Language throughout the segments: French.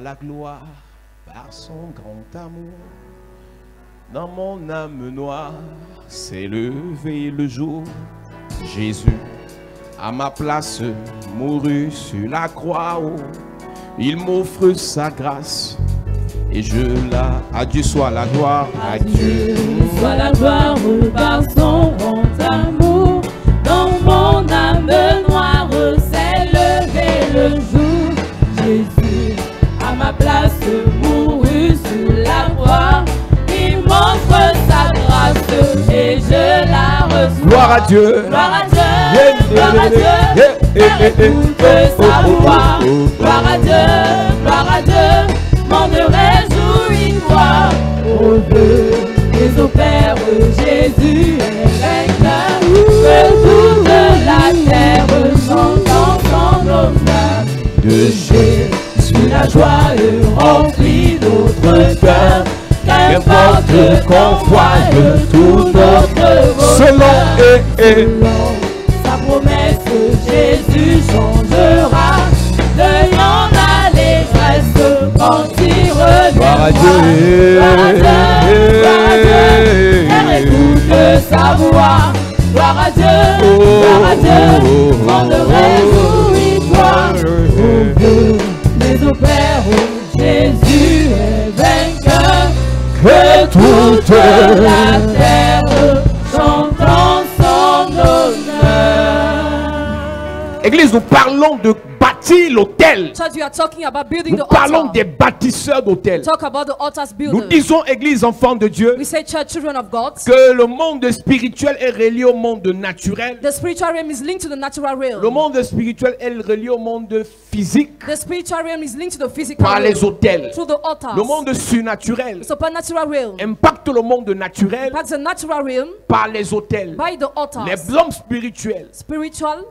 soit la gloire par son grand amour. Dans mon âme noire s'est levé le jour. Jésus, à ma place, mourut sur la croix. Oh, il m'offre sa grâce et je la... À Dieu soit la gloire, à Dieu soit la gloire par son grand amour. Dans mon âme noire s'est levé le jour. Jésus, à ma place, mourut sur la croix. Il m'offre sa grâce et je la reçois. Gloire à Dieu, gloire à Dieu, gloire à Dieu. Écoute sa voix. Gloire à Dieu, m'en réjouis toi. Au Dieu, les opères, Jésus est vainqueur. Que toute la terre chante son honneur. De Jésus la joie remplit notre cœur. Qu'importe qu'on voie tout notre bonheur. Selon sa promesse, Jésus changera. Deuillant l'allégresse quand il reviendra. gloire à Dieu, gloire à Dieu, gloire à Dieu. Père, écoute sa voix. Gloire à Dieu, m'en réjouis-toi. Au Dieu, les opères, Jésus est vainqueur. Que toute la terre chante en son honneur. Église, nous parlons de bâtir l'autel. Church, we are talking about building Nous the parlons altar. des bâtisseurs d'autel. Talk about the altars Nous builders. disons, Église, enfants de Dieu, We say, church, children of God. que le monde spirituel est relié au monde naturel. The spiritual realm is linked to the natural realm. Le monde spirituel est relié au monde physique The spiritual realm is linked to the physical par les realm autels. through the altars. Le monde surnaturel The supernatural realm impacte le monde naturel impacts the natural realm par les autels. by the altars. Les hommes spirituels, Spiritual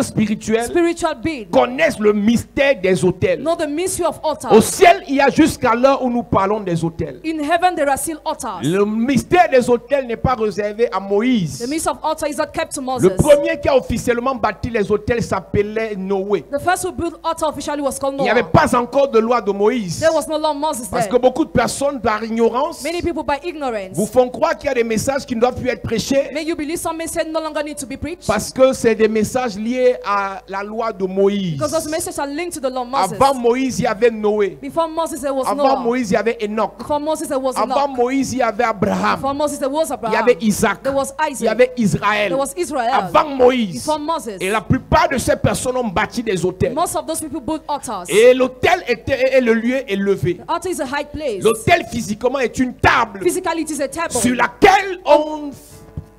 spirituels beings connaissent le mystère des autels. know the mystery of altars. Au ciel, il y a jusqu'à l'heure où nous parlons des autels. In heaven there are still altars. Le mystère des autels n'est pas réservé à The Moïse. mystery of altar is not kept to Le Moses. premier qui a officiellement bâti les autels s'appelait Noé. The first who built altar officially was called Il n'y avait Noah. pas encore de loi de Moïse. There was no law of Moses Parce then. que beaucoup de personnes, par ignorance, Many people by ignorance vous font croire qu'il y a des messages qui ne doivent plus être prêchés make you believe some messages no longer need to be preached. parce que c'est des messages liés à la loi de Moïse. Because those messages are linked to the law of Moses. Avant Moïse, il y avait Noé. Before Moses there was Avant Noah. Moïse, il y avait Enoch. Before Moses there was Avant Enoch. Moïse, il y avait Abraham. Before Moses there was Il y Abraham. avait Isaac. There was Il y Isaac. avait Israël. There was Israel. Avant Moïse. Before Moses. Et la plupart de ces personnes ont bâti des autels. Most of those people built altars. Et l'autel est le lieu élevé. The altar is a high place. L'autel physiquement est une table Physically it is a table sur laquelle on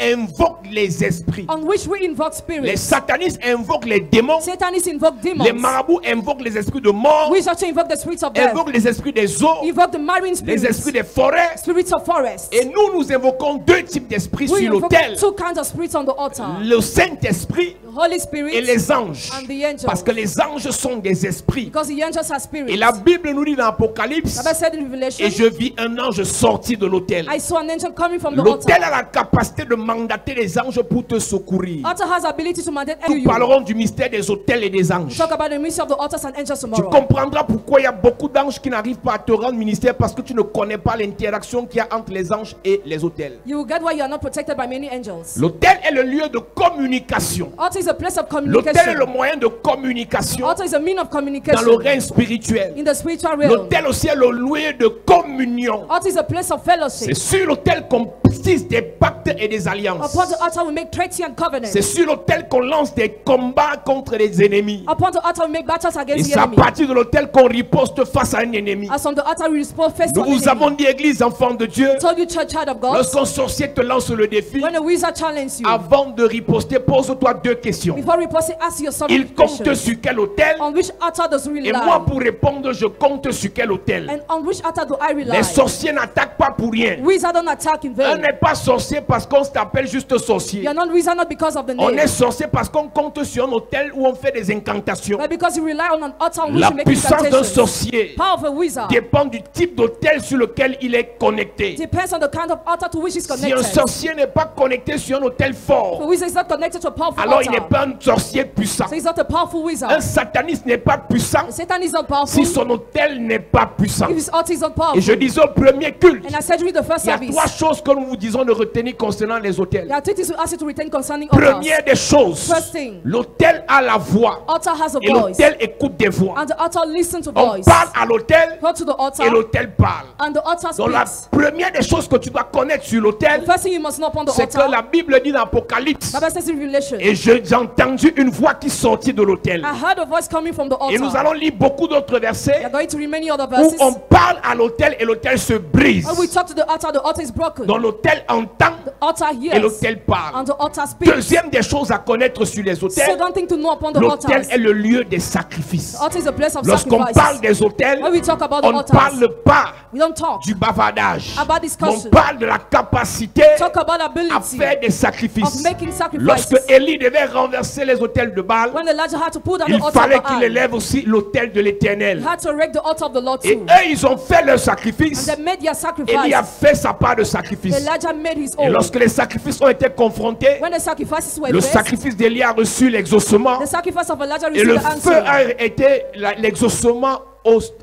invoque les esprits. on which we invoke Les spirits. satanistes invoquent les démons. Satanists invoke demons. Les marabouts invoquent les esprits de mort. We also invoke the spirits of death. Invoquent les esprits des eaux. Invoke the marine Les spirits. esprits des forêts. Spirits of forest. Et nous invoquons deux types d'esprits We sur invoke l'autel. two kinds of spirits on the altar. Le Saint-Esprit The Holy et Spirit les anges. and the angels. Parce que les anges sont des esprits. Because the angels are spirits. Et la Bible nous dit dans l'Apocalypse, Bible said in Revelation, et je vis un ange sorti de l'autel. I saw an angel coming from the L'autel altar. a la capacité de mandater les anges pour te secourir. Altar has ability to mandate Nous you. parlerons du mystère des autels et des anges. Talk about the mystery of the altars and angels Tu tomorrow. comprendras pourquoi il y a beaucoup d'anges qui n'arrivent pas à te rendre ministère parce que tu ne connais pas l'interaction qu'il y a entre les anges et les autels. You will get why you are not protected by many angels. L'autel est le lieu de communication. Altar is a place of L'autel est le communication. moyen de communication Altar is a mean of dans le communication règne spirituel. in the spiritual realm. L'autel aussi est le lieu de communion. Altar is a place of C'est fellowship. sur l'autel qu'on tisse des pactes et des alliances. Upon the altar we make treaty and covenant. C'est sur l'autel qu'on lance des combats contre les ennemis. Upon the altar we make battles Et against the c'est à enemy. partir de l'autel qu'on riposte face à un ennemi. As on the altar we respond face to Nous an vous avons enemy. dit, Église, enfants de Dieu, Told you, church child of God, lorsqu'un sorcier te lance le défi, when a wizard challenges you, avant de riposter, pose-toi deux questions. before reposting, ask yourself Il compte question. sur quel autel? On which altar does he Et moi, rely? pour répondre, je compte sur quel autel? And on which altar do I rely? Les sorciers n'attaquent pas pour rien. Wizard don't attack in On vain. n'est pas sorcier parce qu'on s'appelle juste sorcier. You are not wizard not because of the On name, est sorcier parce qu'on compte sur un autel où on fait des incantations. but because you rely on an altar on which La you make puissance d'un incantations. sorcier Power of a wizard dépend du type d'autel sur lequel il est connecté. depends on the kind of altar to which he's Si un connected. sorcier n'est pas connecté sur un autel If a fort, wizard is not connected to a powerful alors il n'est pas un sorcier puissant. So he's not a powerful Un wizard. sataniste n'est pas puissant Satan is not powerful si son autel n'est pas puissant. if his altar is not Et je powerful. disais au premier culte, And I said during the first il y a service, trois choses que nous vous disons de retenir concernant les autels. there are 3 things we ask you to retain concerning altars. Première des choses, First thing, l'autel a la voix altar has a et voice, l'autel écoute des voix. and the altar listens to On voice. parle à l'autel Go to the et altar, l'autel parle. and the altar Donc la speaks. première des choses que tu dois connaître sur The l'autel, first thing you must know upon the c'est que altar, la Bible dit dans Apocalypse, Bible says in Revelation, et j'ai entendu une voix qui sortit de l'autel. I heard a voice coming from the Et nous altar. allons lire beaucoup d'autres We versets are going to read many other où verses. on parle à l'autel et l'autel se brise. When we talk to the altar is broken. Donc l'autel entend The altar et hears, l'autel parle. and the altar speaks. Deuxième des choses à connaître sur les autels, Second thing to know upon the l'autel altars, est le lieu des sacrifices. the altar is a place of Lorsqu'on parle sacrifice. des autels, When we talk about the on ne altars, parle pas we don't talk du bavardage. about On discussion. parle de la capacité Talk about à ability faire des of sacrifices. making sacrifices. Lorsque Élie devait renverser les autels de Baal, When Elijah had to pull down il the altar fallait of qu'il Baal, élève aussi l'autel de he l'Éternel. had to erect the altar of the Lord Et too. eux, ils ont fait leur And sacrifice. they made their Élie a sacrifice. fait sa part de sacrifice. Elijah made his Et own. lorsque les sacrifices ont été confrontés, When the sacrifices were le faced, sacrifice d'Élie a reçu l'exaucement. the sacrifice of Elijah Et le received the feu answer. a été l'exaucement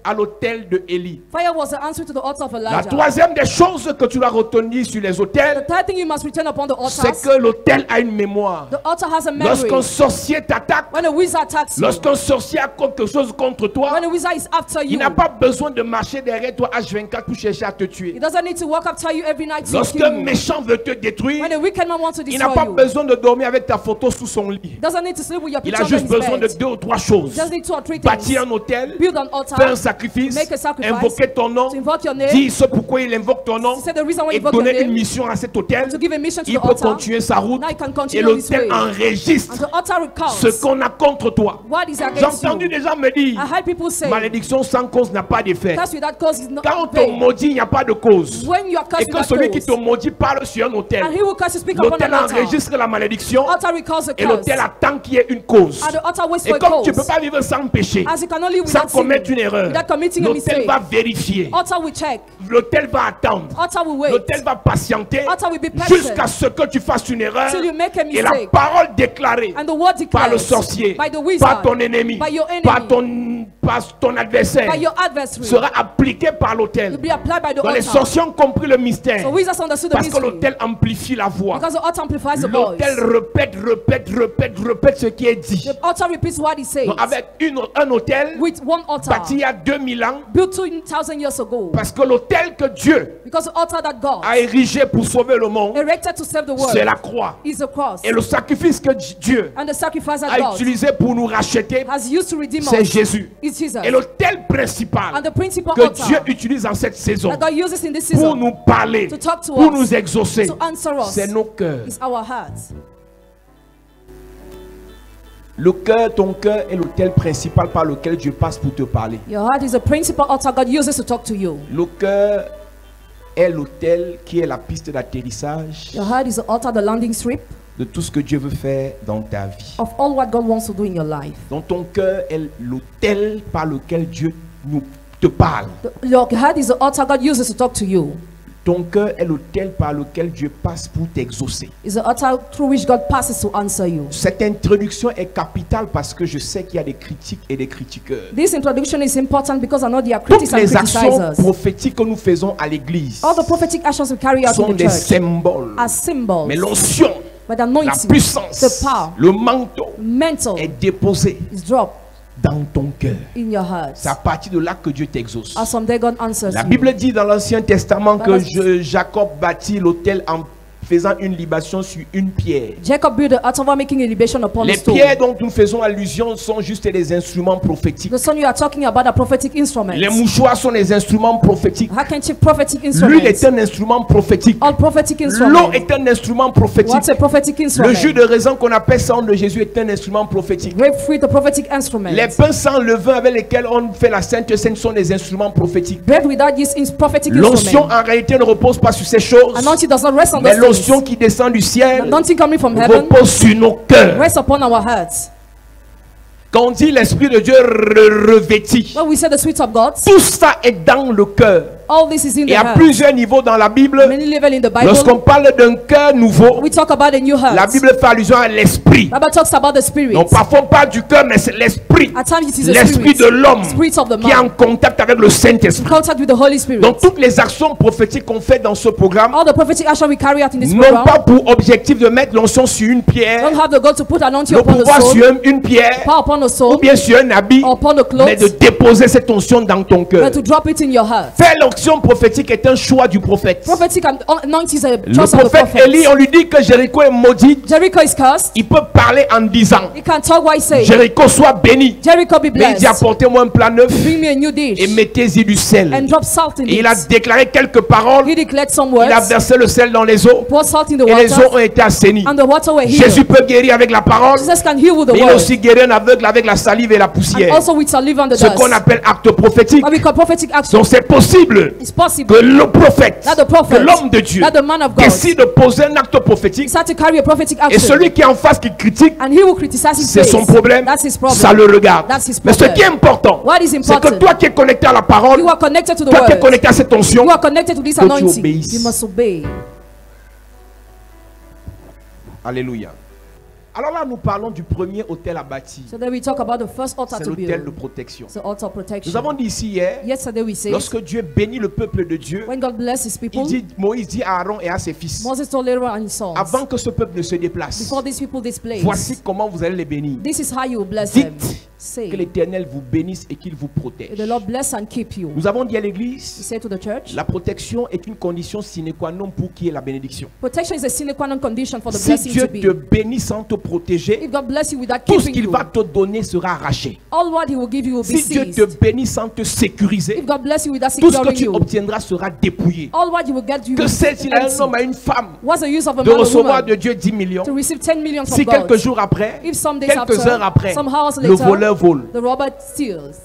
à l'autel de Élie. Fire was the answer to the altar of La Elijah. troisième des choses que tu dois retenir sur les The autels, third thing you must return upon the c'est altars, que l'autel a une mémoire. the altar has a memory. Lorsqu'un sorcier t'attaque, When a wizard attacks you, lorsqu'un sorcier a quelque chose contre toi, when a wizard is after il you, n'a pas besoin de marcher derrière toi H24 pour chercher à te he tuer. doesn't need to walk after you every night to Lorsqu'un kill you. méchant veut te détruire, When a wicked man wants to il n'a destroy pas you, besoin de dormir avec ta photo sous son lit. he doesn't need to sleep with your Il picture a under juste his besoin de bed. 2 ou 3 choses. He just needs 2 or 3 Bâtir things. un hôtel, Build an altar, faire un sacrifice, make a sacrifice, invoquer ton nom, to invoke your name, dire ce pourquoi il invoque ton nom, to say the reason why et you invoke your donner une name, mission à cet hôtel. to give a mission to Il the peut altar. continuer sa route Now he can et continue on his way. l'hôtel enregistre And the altar recounts ce qu'on a contre toi. what is J'ai against entendu you. des gens me dire, I heard people say, malédiction sans cause n'a pas d'effet. curse without cause is not Quand on te pain. maudit, il n'y a pas de cause. When you are Et cursed que without celui qui cause, te maudit parle sur un hôtel, and he will curse you speak upon l'hôtel an altar. enregistre la malédiction Altar recounts the et curse. l'hôtel attend qu'il y ait une cause. And the altar waits Et for a comme tu ne peux cause. pas vivre sans péché, As you can only sans without commettre sin, une erreur, without committing a l'hôtel mistake. va vérifier. Altar will check. L'hôtel va attendre. Altar will wait. L'hôtel va patienter Altar will be patient jusqu'à ce que tu fasses une erreur till you make a et la mistake. parole déclarée And the word par le declares sorcier, by the par wizard, ton ennemi, by your enemy, par ton adversaire by your adversary, sera appliqué par will l'autel. be applied by the Donc les altar. sorciers ont compris le mystère So wizards understood the parce que mystery l'autel amplifie la voix. because the altar amplifies the voice. L'autel répète ce qui est dit. The altar repeats what he says. Donc avec un hôtel With one altar bâti il y a 2000 ans, built 2000 years ago, parce que l'autel que Dieu because the altar that God a érigé pour sauver le monde, erected to save the world c'est la croix. is the cross, Et le sacrifice que Dieu and the sacrifice that a God utilisé pour nous racheter, has used to redeem c'est us Jésus. is Jesus. Et l'autel principal And the principal que altar Dieu utilise en cette saison that God uses in this pour season nous parler, to talk to pour us, nous exaucer, to answer us, c'est nos cœurs. is our hearts. Le cœur, ton cœur est l'autel principal par lequel Dieu passe pour te parler. Your heart is the principal altar God uses to talk to you. Le cœur est l'autel qui est la piste d'atterrissage Your heart is the altar, the landing strip de tout ce que Dieu veut faire dans ta vie. of all what God wants to do in your life. Donc ton cœur est l'autel par lequel Dieu te parle. Your heart is the altar God uses to talk to you. Ton cœur est l'autel par lequel Dieu passe pour t'exaucer. It's the altar through which God passes to answer you. Cette introduction est capitale parce que je sais qu'il y a des critiques et des critiqueurs. This introduction is important because I know there are Toutes critics and les actions criticizers. prophétiques que nous faisons à l'église All the prophetic actions we carry out sont in the des church symboles. are symbols. Mais l'onction, But the la anointing, puissance, the power, le manteau mental est déposé is dropped dans ton cœur. in your heart. C'est à partir de là que Dieu t'exauce. As someday God answers La you. Bible dit dans l'Ancien Testament que Bible- Jacob bâtit l'autel en faisant une libation sur une pierre. Jacob built the altar while making a libation upon a Les stone. pierres dont nous faisons allusion sont juste des instruments prophétiques. The son you are talking about are prophetic instruments. Les mouchoirs sont des instruments prophétiques. Handkerchief, prophetic L'huile est instruments. un instrument prophétique. All prophetic L'eau instruments. est un instrument prophétique. What's a prophetic Le instrument? jus de raisin qu'on appelle sang de Jésus est un instrument prophétique. Grapefruit, the prophetic instrument. Les pains sans levain avec lesquels on fait la Sainte Seine sont des instruments prophétiques. Bread without yeast is prophetic L'onction instrument. en réalité ne repose pas sur ces choses. Anointing does not rest on Mais those l'onction things. qui descend du ciel Anointing coming from heaven repose sur nos cœurs. rests upon our hearts. Quand on dit l'Esprit de Dieu revêtit, When we say the sweet of God, tout ça est dans le cœur. All this is in Et the à heart. plusieurs niveaux dans la Bible, Many level in the lorsqu'on Bible. parle d'un cœur nouveau, We talk about a new la heart. Bible fait allusion à l'esprit. Bible talks about the spirit. Donc parfois on parle du cœur, mais c'est l'esprit. At times it is the L'esprit spirit. de l'homme Spirit of the qui est en man. contact avec le Saint-Esprit. Contact with the Holy Spirit. Donc toutes les actions prophétiques qu'on fait dans ce programme All the prophetic action we carry out in this n'ont program pas pour objectif de mettre l'onction sur une pierre, don't have the goal to put anointing le upon the pouvoir soul, sur une pierre, power upon the ou soul, bien sur un habit, or upon the mais de clothes, déposer cette onction dans ton cœur. but to drop it in your heart. Faire l'onction prophétique est un choix du prophète. Prophetic anointing is a Le choice of the prophète Élie, prophet. on lui dit que Jéricho est maudit. Jericho is cursed. Il peut parler en disant He can talk while saying, Jéricho soit béni. Jericho be Mais il dit blessed. apportez-moi un plat neuf Bring me a new et dish mettez-y du sel. and drop salt in Et il a it. déclaré quelques paroles. He declared some Il a words, versé le sel dans les eaux poured salt in the et les eaux water, ont été assainies. and the water were Jésus healed. peut guérir avec la parole, Jesus can heal with the mais il a word, aussi guéri un aveugle avec la salive et la and poussière. also with saliva and the Ce qu'on dust. appelle acte prophétique. What we call prophetic action. Donc c'est possible It's possible que le prophète, that the prophet, que l'homme de Dieu that the man of God, décide de poser un acte prophétique start to carry a prophetic et action, celui qui est en face qui critique, and he will criticize his c'est face. son problème, That's his problem. ça le regarde. That's his Mais ce problem. qui est important, What is c'est que important? toi qui es connecté à la parole, You are connected to the toi qui es word. connecté à cette onction, You are connected to this que tu anointing. obéisses. You must obey. Alléluia. Alors là, nous parlons du premier hôtel à bâtir. So then we talk about the first altar C'est to l'hôtel de build. protection. It's the altar of protection. Nous avons dit ici hier, Yesterday we said, lorsque Dieu bénit le peuple de Dieu, when God blessed his people, Moïse dit à Aaron et à ses fils, Moses told Aaron and his sons, avant que ce peuple ne se déplace, before these people display, voici comment vous allez les bénir. this is how you will bless them. Dites que Say, l'Éternel vous bénisse et qu'il vous protège. the Lord bless and keep you. Nous avons dit à He l'église, said to the church, la protection est une condition sine qua non pour qui est la bénédiction. protection is a sine qua non condition for the Si blessing Dieu to te be. bénit sans te protéger, If God bless you without tout ce keeping qu'il you, va te donner sera arraché. all what He will give you will be Si Dieu te seized. bénit sans te sécuriser, If God bless you without tout ce que securing tu you, obtiendras sera dépouillé. all what you will get you Que will c'est-il à un homme, empty. à une femme, What's the use of a de man or recevoir woman de Dieu 10 millions, to receive 10 million from si God? quelques jours après, If some days quelques after, heures après, some hours le later, voleur vole. the robber steals.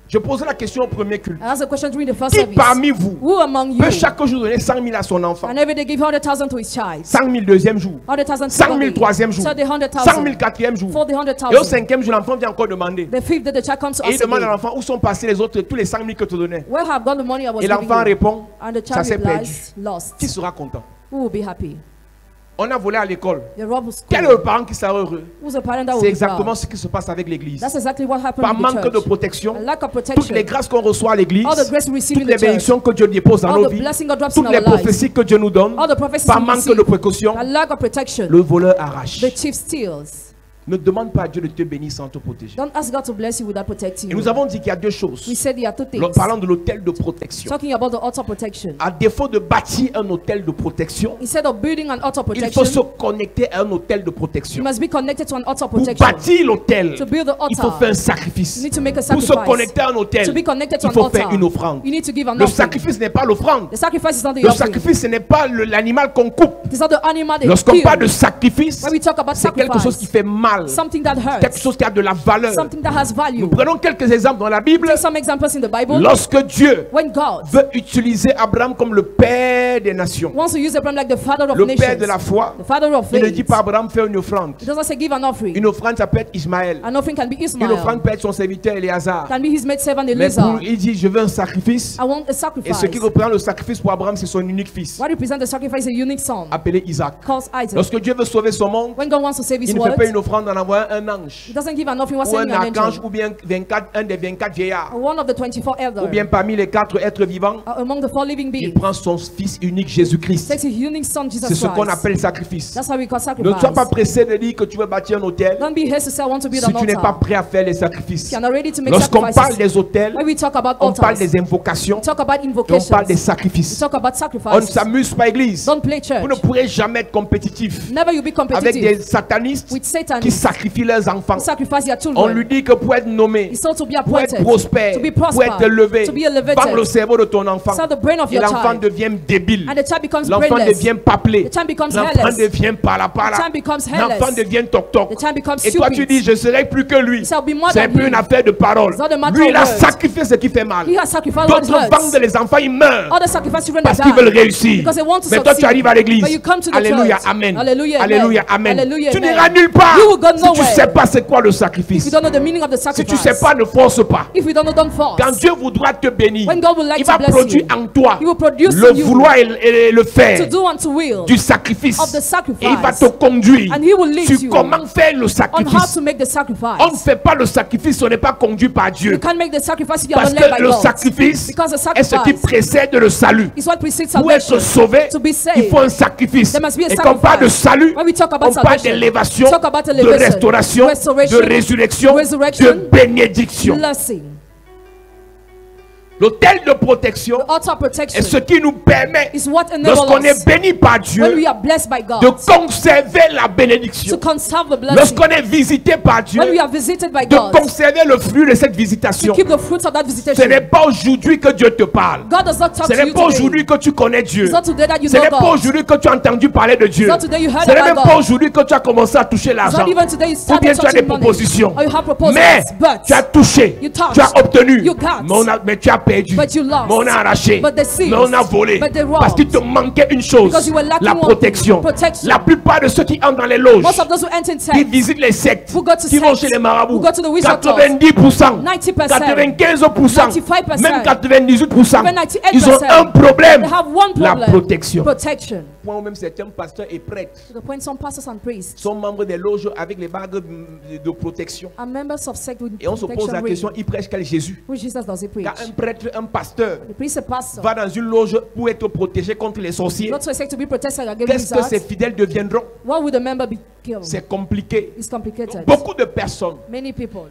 Je posais la question au premier culte. I asked a question during the first Qui service. parmi vous Who among you peut chaque jour donner 100 000 à son enfant, and every day give 100,000 to his child? 100 000 deuxième jour, 100,000 100 000 troisième jour, 100 000 100,000 quatrième jour, for the et au 100,000. cinquième jour, l'enfant vient encore demander. The fifth day the child comes to Et il us demande à again, l'enfant où sont passés les autres, tous les 100 000 que tu donnais. where have gone the money I was Et giving l'enfant you? répond, And the ça child s'est perdu. replies, lost. Qui sera content? Who will be happy? On a volé à l'école. The robber Quel est school. le parent qui sera heureux? Who's the parent that will C'est be exactement proud? ce qui se passe avec l'église. That's exactly what happened Par in the manque de church. protection, A lack of toutes les protection. grâces qu'on reçoit à l'église, All the grace we receive in toutes les the church. bénédictions que Dieu dépose dans All nos the vies, blessing God drops in toutes les our lives. prophéties que Dieu nous donne, All the prophecies par we manque receive. de précaution, A lack of protection. le voleur arrache. The thief steals. Ne demande pas à Dieu de te bénir sans te protéger. Don't ask God to bless you without protecting Et nous you. avons dit qu'il y a deux choses. We said there are two things. Parlant de l'hôtel de protection. Talking about the altar protection. À défaut de bâtir un hôtel de protection, Instead of building an altar il faut se protection, connecter à un hôtel de you protection. must be connected to an altar Pour protection. bâtir l'hôtel, To build the il faut altar, faire un you sacrifice. need to make a Pour se sacrifice. connecter à un To hôtel, be connected to il an faut faire altar, une offrande. you need to give an Le offering. sacrifice n'est pas l'offrande. The sacrifice is not the Le offering. sacrifice, ce n'est pas l'animal qu'on coupe. It's not the animal they Lorsqu'on kill. parle de sacrifice, When we talk about c'est quelque chose qui sacrifice, fait mal. something that Quelque hurts, chose qui a de la valeur. something that has Nous value. prenons quelques exemples dans la Bible. Take some examples in the Bible. Lorsque Dieu When God veut utiliser Abraham comme le père des nations, wants to use Abraham like the father of le père de la nations, foi, the father of il ne dit faith, pas Abraham fait une offrande. he doesn't say give an offering. Une offrande, ça peut être Ismaël. An offering can be Une Ismael, offrande peut être son serviteur Éléazar. can be his maid servant Mais Eliezer. il dit je veux un sacrifice. I want a Et sacrifice. ce qui représente le sacrifice pour Abraham, c'est son unique fils, What represents the sacrifice is a unique son appelé Isaac. called Isaac. Lorsque Dieu veut sauver son monde, When God wants to save his il ne fait world, pas une offrande en envoyant un ange, he doesn't give an offering while ou un sending an archange, angel. ou bien un des 24 vieillards, Or one of the 24 elders, ou bien parmi les 4 êtres vivants. among the 4 living Il beings, prend son fils unique Jésus-Christ. takes his unique son Jesus C'est ce qu'on Christ. appelle sacrifice. That's how we call Ne sacrifice. sois pas pressé de dire que tu veux bâtir un hôtel Don't be hasty to say I want to build si an tu n'es pas altar. prêt à faire les sacrifices. If you're not ready to make Lorsqu'on parle sacrifices, des hôtels, when we talk about on parle altars, des invocations, we talk about et on invocations, parle des we sacrifices. talk about On ne sacrifices. s'amuse pas, église. Don't play church. Vous ne pourrez jamais être compétitif Never you be avec des competitive satanistes with Satan. qui sacrifient leurs enfants. Sacrifice your On lui children. dit que pour être nommé, It's also to be pour être appointed, prospère, to be pour être prospered, élevé, to be elevated. vendre le cerveau de ton enfant. So the brain of Et your l'enfant child. devient débile. And the child becomes L'enfant brainless. devient paplé. The child becomes L'enfant hairless. devient pala. The child becomes hairless. L'enfant devient toc-toc. The child becomes Et toi tu stupid. dis je serai plus que lui. He shall be more C'est than plus he. une affaire de parole. It's not a matter Lui of il a words. sacrifié ce qui fait mal. He has sacrificed what D'autres hurts. vendent les enfants, ils meurent Other sacrifice children parce that qu'ils veulent die. réussir. Because they want to Mais toi tu succeed. arrives à l'église. But you come to the Alléluia, church. amen. Alléluia, Alléluia, amen. amen. Alléluia, Tu amen. n'iras nulle part. You will don't Si know tu ne sais pas c'est quoi le if sacrifice, you don't know the meaning of the si tu sacrifice, ne sais pas, ne force pas. if you don't know, don't force. Quand Dieu voudra te bénir, When God would like il to va bless produire you, en toi He will produce le in you vouloir et le to faire do and to will du sacrifice. of the Et il va sacrifice, te conduire and He will lead sur you comment faire le on how sacrifice. to make the On ne sacrifice. fait pas le sacrifice, on n'est pas conduit par Dieu. You can't make the sacrifice if you are Parce not led que by le God. sacrifice Because the est ce qui sacrifice précède le salut. is what precedes Pour être salvation. sauvé, To be il saved, faut un sacrifice. there must be a Et quand on parle de sacrifice. salut, When we talk about on parle salvation, d'élévation, talk about de elevation, restauration, restoration, de résurrection, resurrection, de bénédiction. blessing. L'autel de protection The altar of protection est ce qui nous permet, is what enables lorsqu'on est us béni par when Dieu, we are blessed by God de conserver la to bénédiction. conserve the blessing. Lorsqu'on est visité par Dieu, When we are visited by de God, conserver le fruit de cette to visitation. keep the fruits of that Ce visitation. n'est pas aujourd'hui que Dieu te parle. God does not talk Ce to n'est you pas today. aujourd'hui que tu connais Dieu. It's not today that you Ce know n'est pas God. aujourd'hui que tu as entendu parler de Dieu. It's not today you heard Ce n'est about même God. pas aujourd'hui que tu as commencé à toucher It's l'argent. not even today you Ou bien started tu as des touching money. propositions. Or you have proposals, Mais but tu as touché, you touched, tu as obtenu, you got, mais tu as perdu. but you lost, Mais on a arraché, but they seized, mais on a volé. but they robbed. Parce qu'il te manquait une chose, Because you were lacking la one protection. thing, protection. La plupart de ceux qui entrent dans les loges, most of those who enter in qui tech, visitent les sectes, who go to qui vont sects, chez les marabouts, who go to the wizard 90%, 90%, 95%, 95%, même 98%, even 98%, ils ont un problème, they have one la problem, protection. protection. Point où même certains pasteurs et prêtres To the point some pastors and priests sont membres des loges avec les bagues de protection. are members of sect with Et on se pose la protection question, ring. ils prêchent quel Jésus? Which Jesus does he preach? Quand un prêtre, un pasteur The priest, a pastor, va dans une loge pour être protégé contre les sorciers, not to expect to be protected against qu'est-ce que ces wizards. fidèles deviendront? What would the member be killed? C'est compliqué. It's complicated. Beaucoup de personnes, Many people,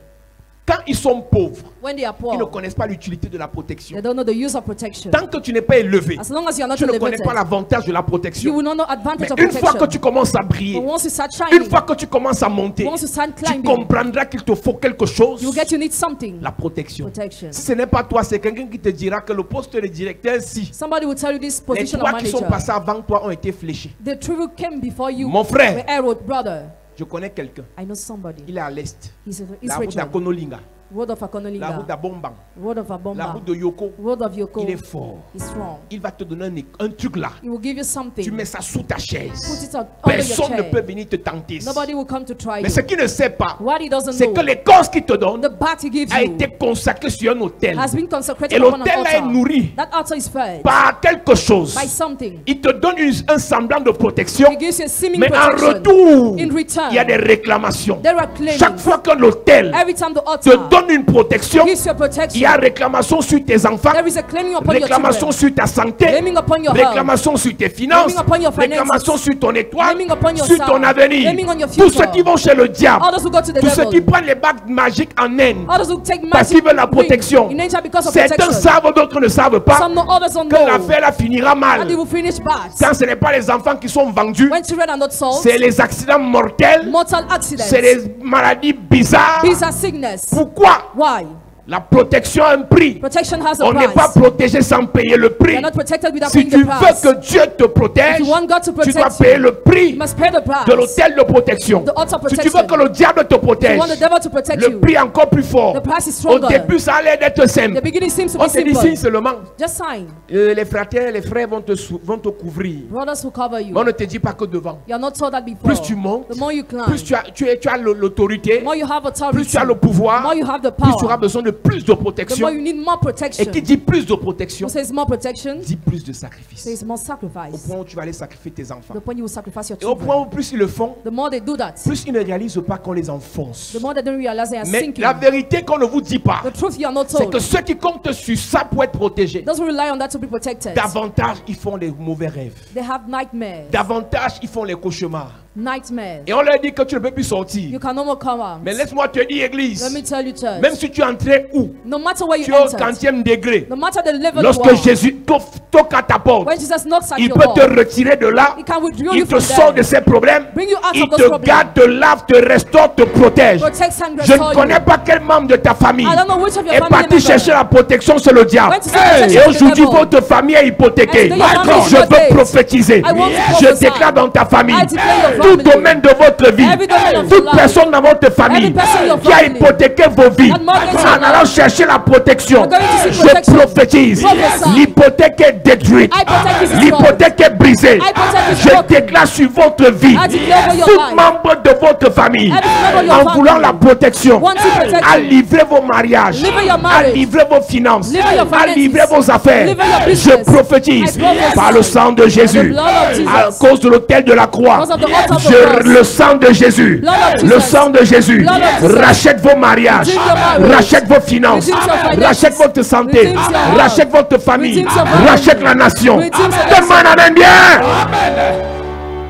quand ils sont pauvres, when they are ils ne poor, connaissent pas l'utilité de la protection. they don't know the use of protection. Tant que tu n'es pas élevé, As long as you are not tu ne connais elevated, pas l'avantage de la you protection. will not know advantage of Mais une fois que protection. tu commences à briller, But once you start une shining, fois que tu commences à monter, once you start tu climbing, comprendras qu'il te faut quelque chose, you get you need something. la protection. Protection. Si ce n'est pas toi, c'est quelqu'un qui te dira que le poste de directeur, si Somebody will tell you this les position of trois qui sont manager. passés avant toi ont été fléchés. The true came before you. Mon frère, The arrow, brother. je connais quelqu'un. I know somebody. Il est à l'est. He's La route Rachel. d'Akonolinga, Road of la route Akonolinga. d'Abombang, Road of la Abomba. route de Yoko. Road of Yoko. Il est fort. He's strong. Il va te donner un truc là. He will give you something. Tu mets ça sous ta Put chaise. it under your Personne ne chair. peut venir te tenter. Nobody will come to try Mais you. ce qu'il ne sait pas, What he doesn't c'est que know, l'écorce qu'il te donne the bat he gives a you été consacré sur un autel. has been consecrated Et upon an l'autel là est altar. nourri That altar is fed par quelque chose. by something. Il te donne un semblant de protection, He gives you a seeming mais en protection. retour, In return, il y a des réclamations. there are claims. Chaque fois que l'autel Every time the te altar donne une protection, gives you a il protection, y a réclamation sur tes enfants, there is a claiming upon your réclamation children, sur ta santé, claiming upon your health, réclamation sur tes finances, Claiming upon your finances. réclamation sur ton étoile, Claiming upon your sur star. ton avenir. Claiming on your Tous ceux future. qui vont chez le diable, others who go to the tous ceux qui devil, prennent les bagues magiques en Inde, others who take parce qu'ils magic veulent la ring protection. in nature because of Certains protection. savent, d'autres ne savent pas Some know, others don't que know. l'affaire là finira And mal. they will finish bad. Quand ce n'est pas les enfants qui sont vendus, When children are not sold, c'est les accidents mortels, mortal accidents, c'est les maladies bizarres. these are sickness. Pourquoi? Why? La protection a un prix. Protection has a On n'est pas price. protégé sans payer le prix. You're not protected without Si paying tu the veux price. que Dieu te protège, If you want God to tu dois protect payer you, le prix you must pay the price. de l'hôtel de protection. The altar Si tu veux protection. que le diable te If protège, you want the devil to protect le you, prix est encore plus fort. the price is Au stronger. début, ça allait être The simple. beginning seems to On be te dit simple. signe seulement. Just sign. Les frères, les frères vont te couvrir. Brothers will cover you. Mais on ne te dit pas que devant. You're not told that before. Plus tu montes, The more you climb, plus tu as l'autorité, the more you have plus authority, tu as le the pouvoir, more you have the plus tu auras power, besoin de plus de the protection. more you need more Et protection. qui dit plus de protection, Who says more protection? dit plus de sacrifice. Says more Au sacrifice. point où tu vas aller sacrifier tes enfants. The point you will sacrifice your Et au point children. où plus ils le font, The more they do that, plus ils ne réalisent pas qu'on les enfonce. the more they don't realize they are Mais sinking. la vérité qu'on ne vous dit pas, The truth you are not c'est told. que ceux qui comptent sur ça pour être protégés, Those who rely on that to be protected, davantage ils font des mauvais rêves. they have nightmares. Davantage ils font les cauchemars. Nightmares. Et on leur dit que tu ne peux plus sortir. You can no more come out. Mais laisse-moi te dire, Let église, me tell you, church. même si tu es entré où, No matter where tu you es au enter, 40e degré, no matter the level you lorsque are, Jésus toque à ta porte, when Jesus knocks at il your peut te door, retirer de là, He can withdraw il you te from sort de there, ses problèmes, bring you out il of those te problems, garde, te lave, te restaure, te protège. protects and Je ne restores connais you. pas quel membre de ta famille I don't know which of your est family parti member chercher la protection sur le diable. went to seek Et protection from the aujourd'hui, devil. votre famille est hypothéquée. And today your family is Je veux hypothèqued. prophétiser. I want to Je prophesy. déclare dans ta famille, I declare your tout family, domaine de votre vie, every domain of toute your life, personne dans votre famille every person in your qui a family hypothéqué vos vies, that mortgage your en allant life, chercher la protection, are going to seek je protection. prophétise. Prophesy. L'hypothèque est détruite. Hypothèque is destroyed. L'hypothèque est I brisé. protect his Je broken. déclare sur votre vie, I declare over your tout life. membre de votre famille, Every member of your en voulant family. la protection, Want to protect à you. livrer vos mariages, Live your à marriage. livrer vos finances, Live your à finances. livrer vos affaires. Live your Je business. prophétise I prophesy. par le sang de Jésus, blood of Jesus. à cause de l'autel de la croix, Because of the altar of the cross. le sang de Jésus, Blood of le Jesus. sang de Jésus, Blood of Jesus. rachète vos mariages, Redeem your marriage. rachète vos finances, Redeem your finances. rachète votre santé, Redeem your health. rachète votre famille, Redeem your family. rachète la nation. Redeem your Donne-moi un nation. amen bien.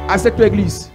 À cette église,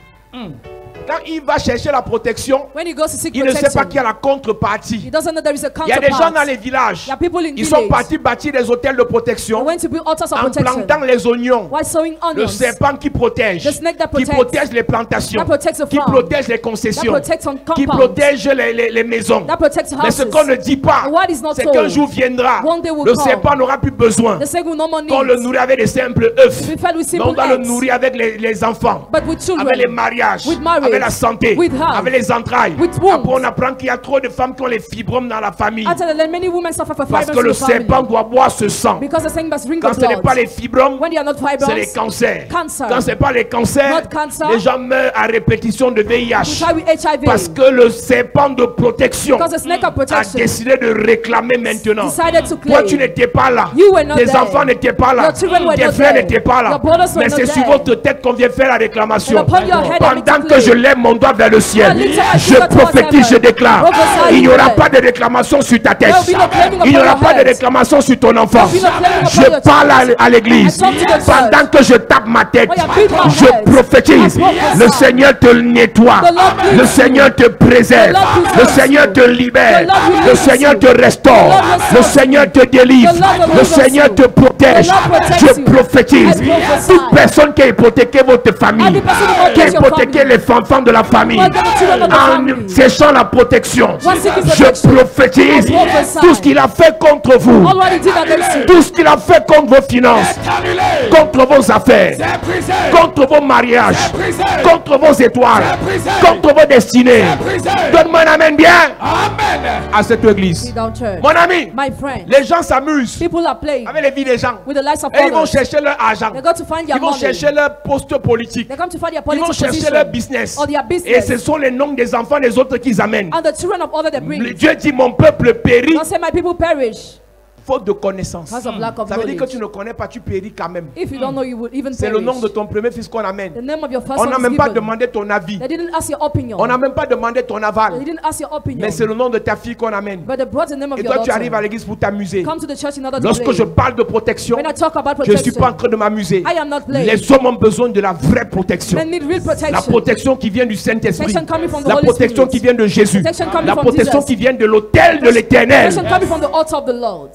quand il va chercher la protection, When he goes to seek il ne sait pas protection, qu'il y a la contrepartie. he doesn't know there is a Il y a des gens counterpart. dans les villages, There are people in ils sont villages. partis bâtir des hôtels de They protection went to build altars of en protection plantant les oignons. while sowing Le onions. serpent qui protège, The snake that qui protects. protège les plantations, That protects the qui farm. protège les concessions, That protects on qui compounds. protège les maisons. That protects Mais ce houses. qu'on ne dit pas, And what is not c'est told, qu'un jour viendra, one day will le come. serpent n'aura plus besoin The snake will no more qu'on le need. nourrit avec des simples œufs. Be fed with Mais on simple doit le eggs. nourrir avec les enfants, But with children, avec les mariages, with marriage, avec la santé, with health, avec les entrailles. with wombs. Après, on apprend qu'il y a trop de femmes qui ont les fibromes dans la famille. after that, many women suffer from Parce fibroids que in le the family. serpent doit boire ce sang. Because the snake must drink Quand the ce n'est pas blood. les fibromes, When they are not c'est les fibroids, cancers. Cancer. Quand c'est pas les cancers, Not cancer. les gens meurent à répétition de we VIH. try with HIV. Parce que le serpent de protection Because the snake of a protection décidé de réclamer maintenant. decided to Toi, claim. tu n'étais pas là. You were not Tes there. enfants n'étaient pas là. Your children were Tes not frères there. n'étaient pas là. Your brothers were Mais not c'est sur there. votre tête qu'on vient faire la réclamation. And upon your head, Pendant I que declare. je lève mon doigt vers le ciel, I lift up my je finger towards prophétise, je heaven. déclare, Prophesy, il n'y aura declare. pas de réclamation sur ta tête. There will be no claiming Il n'y upon aura your pas de head. réclamation sur ton enfant. There will be no claiming upon Je your parle child. à l'église. I talk to the church. Pendant que je tape ma tête, When I beat my je head, prophétise. I prophesy. Le Seigneur te nettoie. The Lord cleanses Le you. Seigneur te préserve. The Lord Le preserves Seigneur you. te libère. The Lord Le releases Seigneur you. te restaure. The Lord Le restores Seigneur te délivre. The Lord Le delivers Seigneur you. te protège. The Lord protects Je you. prophétise. I prophesy. Toute personne qui a hypothéqué votre famille, Every person who qui a protects your hypothéqué family. les enfants de la famille, Who are the children of the en family. séchant la protection, Who are seeking je protection. prophétise I prophesy. tout ce qu'il a fait contre vous, All what he did against you. tout ce qu'il a fait contre vos finances, contre vos affaires, contre vos mariages, contre vos étoiles, contre vos destinées. Donne-moi un amen bien à cette église. Sit down, church. Mon ami, My friend, les gens s'amusent People are playing avec les vies des gens. with the lives of Et ils vont others. chercher leur argent. They go to find their Ils vont money. chercher leur poste politique. They come to find their Ils vont political chercher leur position business. or their Et business. ce sont les noms des enfants des autres qu'ils amènent. And the children of others they bring. Le Dieu dit mon peuple périt Don't say my people perish faute de connaissance. because of lack of Ça veut dire que knowledge. tu ne connais pas, tu péris quand même. If you don't know, you will even C'est le nom de perish. ton premier fils qu'on The amène. name of your first On son n'a is même pas given. demandé ton avis. They didn't ask your opinion. On n'a même pas demandé ton They aval. didn't ask your opinion. Mais c'est le nom de ta fille qu'on amène. But they brought the name of Et your toi, tu arrives à daughter. l'église pour t'amuser. Come to the church in order to Lorsque play. je parle de protection, When I talk about je ne suis protection, pas en train de m'amuser. I am not playing. Les hommes ont besoin de la vraie protection. Men need real La protection. protection qui vient du Saint-Esprit. Protection coming from the La Holy protection Spirit. qui vient de Jésus. Protection coming La from protection Jesus. qui vient de l'autel de l'Éternel. Protection coming from the altar of the Lord.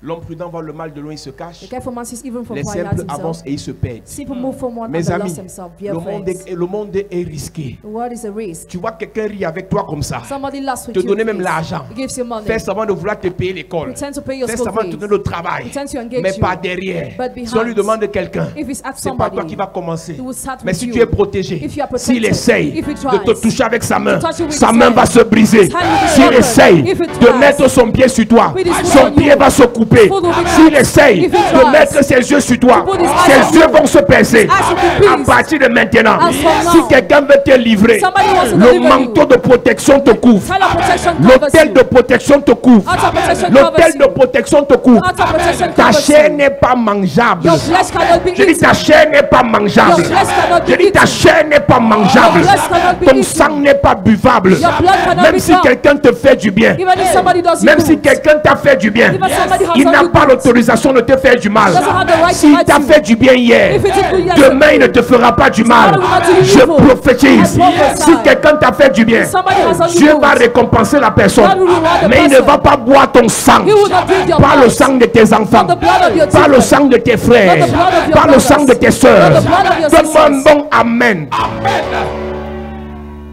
L'homme prudent voit le mal de loin, il se cache. The careful man sees even from Les far and hides simples himself. avancent et ils se perdent. Simple move forward and Mes they amis, lost himself. Dear le monde, friends, le monde est risqué. the world is a risk. Tu vois quelqu'un rire avec toi comme ça. Somebody laughs with Te you. donner même please. l'argent. He gives you money. Fais semblant de vouloir te payer l'école. Pretend to pay your Fais school semblant de te fees. donner le travail. Pretend to engage Mais you. pas derrière. But behind. Si on lui demande quelqu'un, If he's asked c'est pas toi somebody, qui va commencer. he will start Mais with si you. tu es protégé, If you are s'il protected, essaye if he de te tries toucher avec sa main, to touch you with sa his main hand, va se briser. his hand will be S'il broken. essaye If he de tries mettre son pied sur toi, with his foot son on pied you, va se couper. foot will be S'il cut. essaye If he de tries mettre ses yeux sur toi, to put his eyes ses yeux on you, vont se percer. eyes will be À pierced. partir de maintenant, As from si now, quelqu'un veut te livrer, somebody wants to le deliver manteau you. de protection te couvre. Tell of protection covers L'hôtel you. de protection te couvre. Outer protection L'hôtel covers de you. protection te couvre. Outer protection Ta covers chair you. n'est pas mangeable. Your flesh cannot be Je dis ta eaten. chair n'est pas mangeable. Your flesh cannot be Je dis ta eaten. chair n'est pas mangeable. Your flesh cannot be Ton eaten. sang n'est pas buvable. Your blood cannot Même be si drunk. quelqu'un te fait du bien. Even if somebody does you Même si good, quelqu'un t'a fait du bien. even somebody has Il done n'a you pas good, l'autorisation de te faire du mal. doesn't have the right to S'il hurt t'a you. fait du bien hier, If it did good yesterday, demain il ne te fera pas du mal. Somebody will not do you Je evil. prophétise. I prophesy. Si quelqu'un t'a fait du bien, Somebody has done you Dieu good. va récompenser la personne. God will reward the Mais il ne person. va pas boire ton sang. He will not drink your Pas le blood. sang de tes enfants. Not the blood of your Pas le children. sang de tes frères. Not the blood of your Pas le brothers. sang de tes Not soeurs. the blood of your Donne-moi un sisters. bon amen.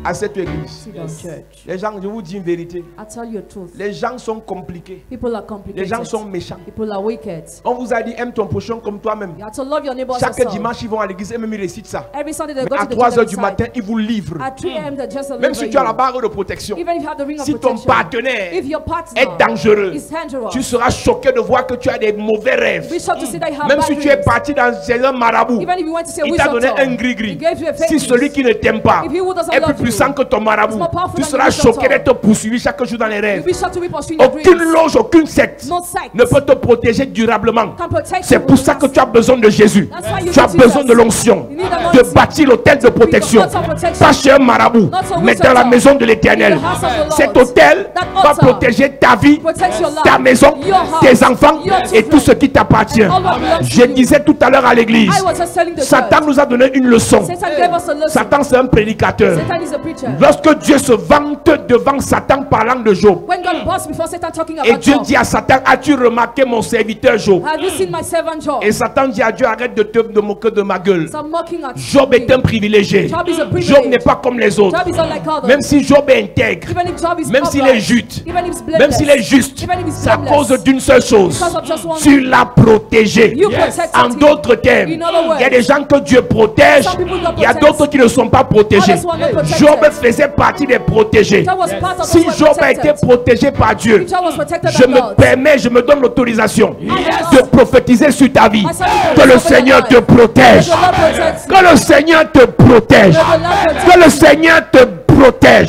à cette église. Sit down, church. Les gens, je vous dis une vérité. I tell you the truth. Les gens sont compliqués. People are Les complicated. gens sont méchants. People are wicked. On vous a dit aime ton prochain comme toi-même. You have to love your neighbor as Chaque yourself. dimanche, ils vont à l'église et même ils récitent ça. Every Sunday they Mais go à to the 3 church heures du inside. matin, ils vous livrent. At 3 a.m. they just Même deliver si tu as la you. barre de protection, Even if you have the ring of si ton protection. partenaire If your partner est dangereux, is dangerous. tu seras choqué de voir que tu as des mauvais rêves. Be shocked to see that you have Même bad si tu es dreams. parti dans un marabout, Even if you went to see a il witch t'a donné doctor, un gris-gris. he gave you a fake Si news. celui qui ne t'aime pas If he who doesn't est plus love puissant you que ton marabout, is more powerful tu than seras the witch choqué doctor. d'être poursuivi chaque jour dans les rêves. You'll be shocked to be pursuing your Aucune dreams. loge, aucune secte No sect ne peut te protéger durablement. can protect C'est you pour with ça que us. tu as besoin de Jésus. That's why you Tu as need besoin Jesus. de l'onction, You need de anointing. bâtir l'autel de protection. altar of protection. Pas chez un marabout, Not a mais witch dans la doctor. maison de l'Éternel. In the house of the Lord. Cet autel That va altar protéger ta vie, protects your life, ta maison, your house, tes enfants your et children, tout ce qui t'appartient. and all what belongs to Je you. disais tout à l'heure à l'église, I was just telling the Satan church. nous a donné une leçon. Satan gave us a lesson. Satan, c'est un prédicateur. Satan is a preacher. Lorsque Dieu se vante devant Satan parlant de Job, When God bossed before Satan talking et about Dieu Job, dit à Satan, as-tu remarqué mon serviteur Job? have you seen my servant Job? Et Satan dit à Dieu, arrête de moquer de ma gueule. Stop mocking at Job est me. un privilégié. Job is a privilege. Job n'est pas comme les autres. Job is not like others. Même si Job est intègre, Even if Job is même s'il upright, est juste, even if he's même blameless, s'il est juste, even if he's c'est à blameless, cause d'une seule chose. because of just one Tu thing. l'as protégé. You protected En him. d'autres termes, In other words, il y a des gens que Dieu protège, some people God il y a protects. d'autres qui ne sont pas protégés. Others who are not protected. Job faisait partie des protégés. Job was part of Si those who were Job a été protected. protégé par Dieu, If Job was protected je by me God, permets, je me donne l'autorisation Yes. de prophétiser sur ta vie. I say Que le over Seigneur your te life. protège. The Lord protects you. Que le Seigneur te protège. The Lord protects Que le you. Seigneur te protège.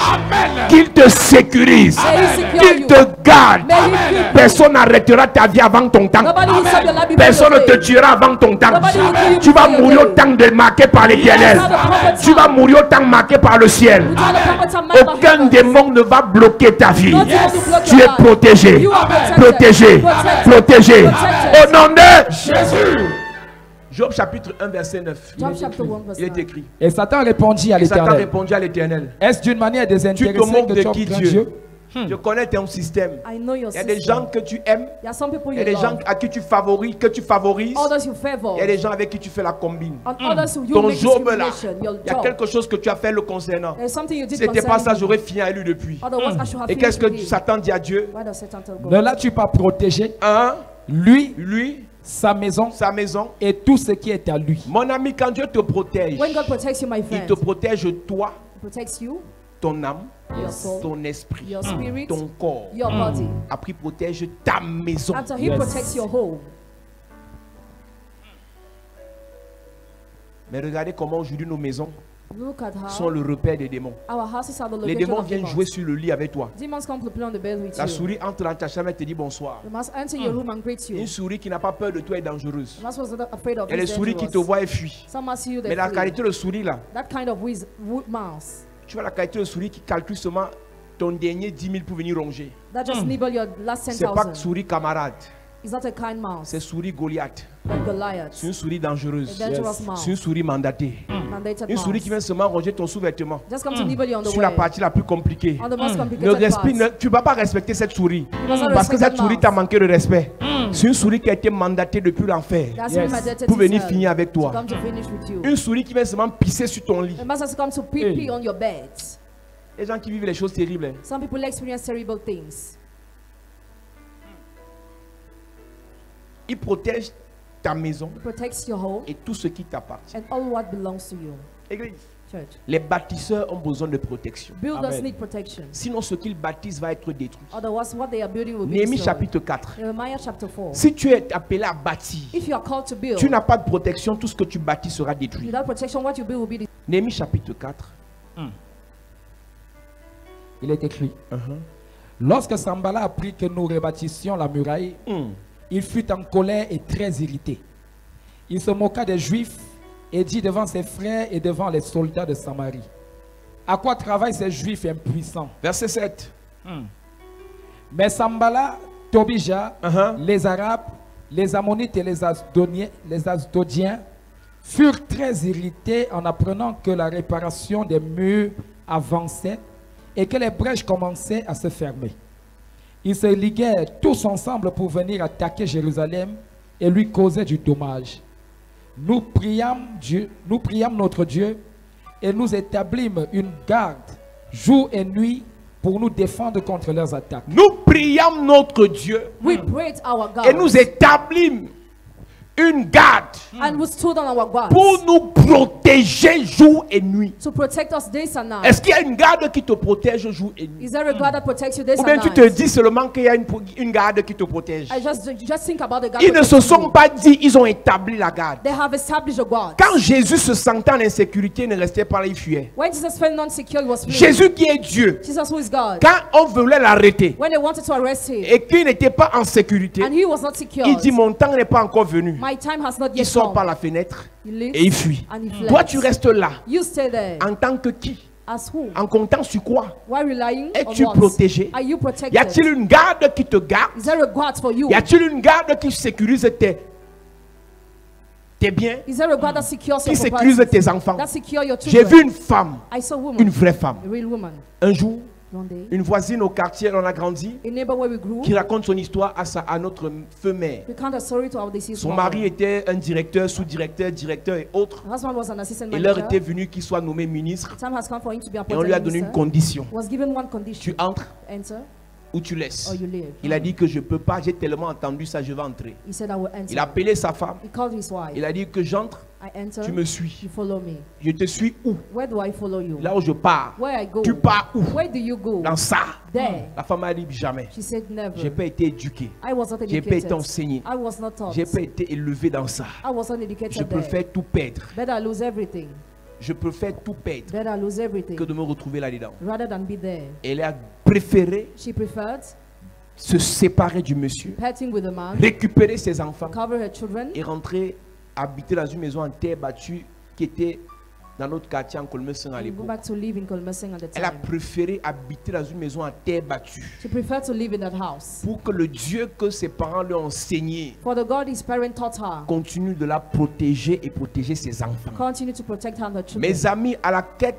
Qu'il te sécurise. May he secure Qu'il you. te garde. May he keep you. Personne n'arrêtera ta vie avant ton temps. Nobody will stop your life before Personne ne your te day. tuera avant ton temps. Nobody will kill you Tu vas before your mourir au day. temps de marqué par l'Éternel. Yes, the prophet Tu vas mourir au temps marqué par le ciel. We tell the prophet to mark Aucun my démon ne va bloquer ta vie. Nothing will block Tu your es life. protégé. You are protected. Protégé. Protected. Protégé. Protected. Au nom de Jésus. Job chapitre 1 verset 9. Job chapter 1 verse Il est 9. écrit. Et Satan répondit à Et Satan l'Éternel. répondit à l'Éternel. Est-ce d'une manière Tu te désintéressée moques que de Job qui craint Dieu? Dieu? Je connais ton système. I know your Il y a des system. gens que tu aimes. There are some people Il y a you des gens love. à qui tu favorises, Others you favor. Il y a des gens avec qui tu fais la combine. And others who you Ton make Job là, discrimination. Your il y a job. quelque chose que tu as fait le concernant. There's something you did Si c'était pas ça, concerning j'aurais fini à lui depuis. him. Otherwise, I should have Et qu'est-ce finished que with him. Satan dit à Dieu? Why does Satan tell God? Ne l'as-tu pas protégé? Un, Lui, lui, sa maison sa maison. et tout ce qui est à lui. Mon ami, quand Dieu te protège, When God protects you, my il friend, te protège toi, He protects you, ton âme, your soul, ton esprit, your spirit, ton corps. your body. Après, il protège ta maison. After He protects your home. Mais regardez comment aujourd'hui nos maisons Look at sont how le repère des démons. our houses are the Les location démons of viennent demons. jouer sur le lit avec toi. Demons come to play on the bed with La you. souris entre dans ta chambre et te dit bonsoir. They must enter your room and greet you. Une souris qui n'a pas peur de toi est dangereuse. And that's what's not afraid of Il y a you des is souris qui te dangerous. voient et fuient. Some must see you, they Mais la flee. qualité de souris là, That kind of mouse tu vois la qualité de souris qui calcule seulement ton dernier 10 000 pour venir ronger. that just nibble your last C'est pas 10,000. souris camarade, It's not a kind mouse. c'est souris Goliath. Like Goliath. C'est une souris dangereuse. A dangerous mouse. C'est une souris mandatée. Mandated Une souris mouse. qui vient seulement ronger ton sous-vêtement. Just come to nibble you on the Sur la way. partie la plus compliquée. On the most complicated Ne respire, part. tu ne vas pas respecter cette souris. must not Parce que respect cette that souris mouse. t'a manqué de respect. C'est une souris qui a été mandatée depuis l'enfer That's Yes. been mandated pour venir to finir avec to toi. come to finish with you. Une souris qui vient seulement pisser sur ton lit. The mouse has come to pee on your bed. Les gens qui vivent les choses terribles. Hein. Some people experience terrible things. Il protège ta maison It protects your home et tout ce qui t'appartient. and all what belongs to you. Église, Church. les bâtisseurs ont besoin de protection. Builders Amen. need protection. Sinon, ce qu'ils bâtissent va être détruit. Otherwise, what they are building will be Néhémie destroyed. chapitre 4. Nehemiah chapter 4. Si tu es appelé à bâtir, If you are called to build, tu n'as pas de protection, tout ce que tu bâtis sera détruit. without protection, what you build will be destroyed. Néhémie chapitre 4. Il est écrit. Lorsque Sambala apprit que nous rebâtissions la muraille, il fut en colère et très irrité. Il se moqua des Juifs et dit devant ses frères et devant les soldats de Samarie: à quoi travaillent ces Juifs impuissants? Verset 7. Mais Sambala, Tobija, les Arabes, les Ammonites et les Asdodiens furent très irrités en apprenant que la réparation des murs avançait et que les brèches commençaient à se fermer. Ils se liguèrent tous ensemble pour venir attaquer Jérusalem et lui causer du dommage. Nous priâmes notre Dieu et nous établîmes une garde jour et nuit pour nous défendre contre leurs attaques. Nous prions notre Dieu We prayed our God. et nous établissons une garde And we stood on our God. pour nous protéger jour et nuit. To protect us days and nights. Est-ce qu'il y a une garde qui te protège jour et nuit? Is there a God that protects you days Ou and bien nights? tu te dis seulement qu'il y a une garde qui te protège? I just think about the God. Ils ne se protecting sont you. pas dit, ils ont établi la garde. They have established a God. Quand Jésus se sentait en insécurité, il ne restait pas là, il fuyait. When Jesus felt insecure, he was fleeing. Jésus qui est Dieu, Jesus, who is God, quand on voulait l'arrêter when they wanted to arrest him, et qu'il n'était pas en sécurité, and he was not secure, il dit mon temps n'est pas encore venu. my time has not Il yet sort come. par la fenêtre He leaves et il fuit. and he fled. Toi tu restes là You stay there. en tant que qui? As who? En comptant sur quoi? Why relying Es-tu on what? protégé? Are you protected? Y a-t-il une garde qui te garde? Is there a God for you? Y a-t-il une garde qui sécurise tes biens? Is there a God that secures Qui your sécurise property? tes enfants? That secure your J'ai children? vu une femme, I saw a woman, une vraie femme. a real woman. Un jour, One day, une voisine au quartier où on a grandi, a neighbor where we grew, qui raconte son histoire à notre feu mère. we count a story to our deceased Son mother. mari était un directeur, sous-directeur, directeur et autres. Her husband was an assistant Et l'heure manager. était venue qu'il soit nommé ministre. Time has come for him to be Et on appointed lui a donné une minister. condition. Was given one condition: Tu entres enter ou tu laisses. or you leave. Il a dit que je ne peux pas, j'ai tellement entendu ça, je vais entrer. He said, I will enter. Il a appelé sa femme. He called his wife. Il a dit que j'entre, I enter. tu me suis. You follow me. Je te suis où? Where do I follow you? Là où je pars. Where I go? Tu pars où? Where do you go? Dans ça. There. La femme a dit jamais. She said, never. J'ai pas été éduqué. I was not J'ai pas été educated. enseigné. I was not taught. J'ai pas été élevé dans ça. I was not Je educated there. préfère tout perdre. Better I lose everything. Je préfère tout perdre Better I lose everything. que de me retrouver là-dedans. Rather than be there. Elle a préféré She preferred se séparer du monsieur, parting with a man, récupérer ses enfants cover her children, et rentrer habiter dans une maison en terre battue qui était dans notre quartier en Colmessin à and go l'époque. back to live in Kolmesing at the Elle a time. préféré habiter dans une maison en terre battue She preferred to live in that house. pour que le Dieu que ses parents lui ont enseigné For the God his parent taught her, continue de la protéger et protéger ses enfants. continue to protect her and her children. Mes amis, à la quête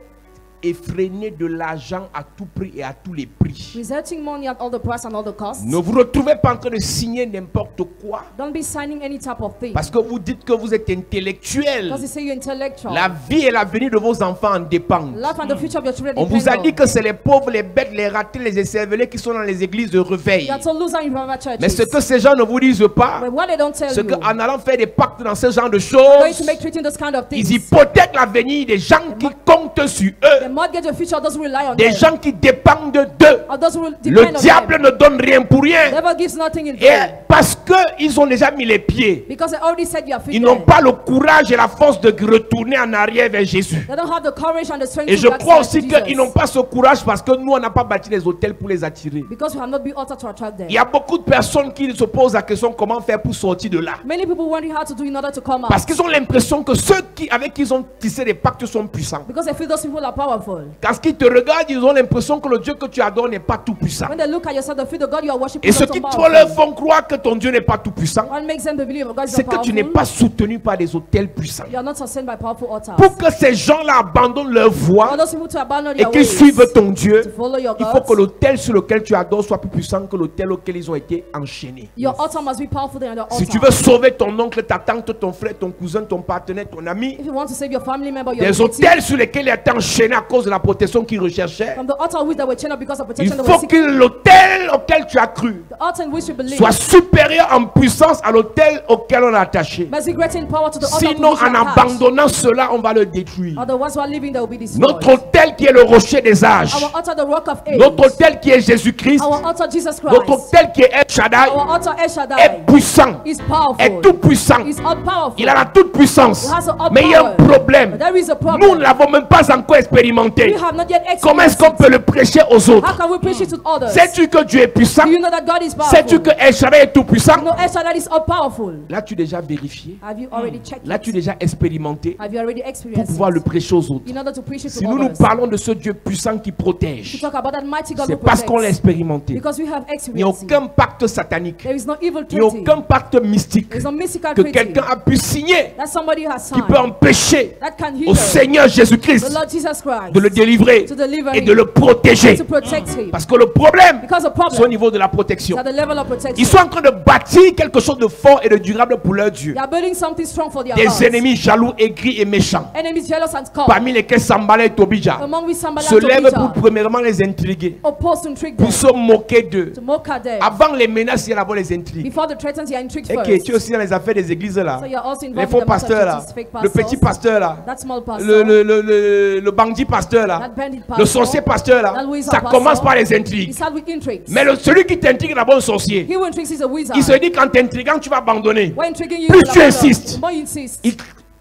effrénée de l'argent à tout prix et à tous les prix, Researching money at all the price and all the costs. ne vous retrouvez pas en train de signer n'importe quoi Don't be signing any type of thing. parce que vous dites que vous êtes intellectuel. Because you say you're intellectual. La vie et l'avenir de vos enfants en dépendent. Life and the future of your children On vous a depend dit on. que c'est les pauvres, les bêtes, les ratés, les écervelés qui sont dans les églises de réveil. You are told lose out in private churches. Mais ce que ces gens ne vous disent pas, But what they don't tell c'est you, qu'en allant faire des pactes dans ce genre de going to choses, make treating those kind of ils things. hypothèquent l'avenir des gens qui comptent sur The eux, mortgage of future doesn't rely on des them. gens qui dépendent d'eux. Or those who Le depend on diable them. ne donne rien pour rien. Never gives nothing in Et vain. parce qu'ils ont déjà mis les pieds, Because they already said you are fit ils n'ont there. pas le courage et la force de retourner en arrière vers Jésus. They don't have the courage and the strength Et to je crois backslide aussi to Jesus. qu'ils n'ont pas ce courage parce que nous, on n'a pas bâti les hôtels pour les attirer. Because we have not been altered to attract them. Il y a beaucoup de personnes qui se posent la question comment faire pour sortir de là. Many people wondering how to do in order to come out. Parce qu'ils ont l'impression que ceux avec qui ils ont tissé des pactes sont puissants. Because they feel those people are powerful. Quand ils te regardent, ils ont l'impression que le Dieu que tu adores n'est pas tout puissant. When they look at yourself, they feel the God you are worshiping Et is ce not qui powerful. leur font croire que ton Dieu n'est pas tout puissant, What makes them to believe God is c'est not que tu n'es powerful? pas soutenu par des hôtels puissants. You are not sustained by powerful altars. Pour que ces gens-là abandonnent leur For voie those people to abandon et their qu'ils ways, suivent ton Dieu, to follow your il faut gods, que l'hôtel sur lequel tu adores soit plus puissant que l'hôtel auquel ils ont été enchaînés. your altar must be powerful than your altar. Si tu veux sauver ton oncle, ta tante, ton frère, ton cousin, ton partenaire, ton ami, If you want to save your family member, your des relative, hôtels sur lesquels il a été enchaîné à cause de la protection qu'il recherchait, from the altar which they were chained up because of il protection they were faut seeking, que l'hôtel auquel tu as cru the altar in which you believe soit supérieur en puissance à l'hôtel auquel on a attaché. must be greater in power to the altar to Sinon, which you en are attached. abandonnant cela, on va le détruire. Otherwise, who are living, they will be destroyed. Notre hôtel qui est le rocher des âges, Our altar, the rock of ages. notre hôtel qui est Jésus-Christ, Our altar, Jesus notre Christ. hôtel qui est El Shaddai, Our altar, El est Shaddai, puissant, is powerful. est tout puissant. Is all powerful. Il a la toute puissance. He has all Mais il y a un power. problème. There is a Nous ne problem. l'avons même pas encore expérimenté. We have not yet Comment est-ce experienced qu'on it. peut le prêcher aux How autres? can we preach it to others? Sais-tu que Dieu est puissant? Do you know that God is Sais-tu powerful? que El Shaddai est tout puissant? No, El Shaddai is all powerful. L'as-tu déjà vérifié? Have you already checked L'as-tu it? déjà expérimenté Have you already pour experienced pouvoir le it? prêcher aux autres? In order to preach it Si to nous nous others. parlons de ce Dieu puissant qui To protège, talk about that mighty God c'est who parce qu'on l'a protects. expérimenté. Because we have Il n'y a experienced it. aucun pacte satanique, There is no evil il n'y a treaty. aucun pacte mystique There is no mystical que treaty quelqu'un a pu signer that somebody has qui signed peut empêcher that can au hinder Seigneur the Jésus-Christ Lord Jesus Christ de le délivrer to deliver et him, de le protéger. to protect trip. Parce que le problème, Because the c'est au problem niveau de la is protection. at the level of Ils protection. sont en train de bâtir quelque chose de fort et de durable pour leur Dieu. They are building something strong for their Des gods. ennemis jaloux, aigris et méchants, Enemies jealous and scorned. parmi lesquels Sambala et Tobija Among which Sanballat se and lèvent pour Tobijah premièrement les intriguer, oppose to intrigue them, pour se moquer d'eux. to mock at them. Avant les menaces, il y a d'abord les intrigues. Before the threatens, you are intrigued Et que first. tu es aussi dans les affaires des églises là. So you're also Les involved faux in the matter pasteurs of là. churches, fake Le petit pastors, pasteur là. that small pastor, Le bandit pasteur là. that bandit Le pastor, sorcier pasteur là. that wizard Ça pastor. commence par les He intrigues. started with intrigues. Mais celui qui t'intrigue d'abord le sorcier. He who intrigues is a wizard. Il se dit qu'en t'intriguant tu vas abandonner. When intriguing you, Plus you will tu abandon. insistes. The more you insist, Il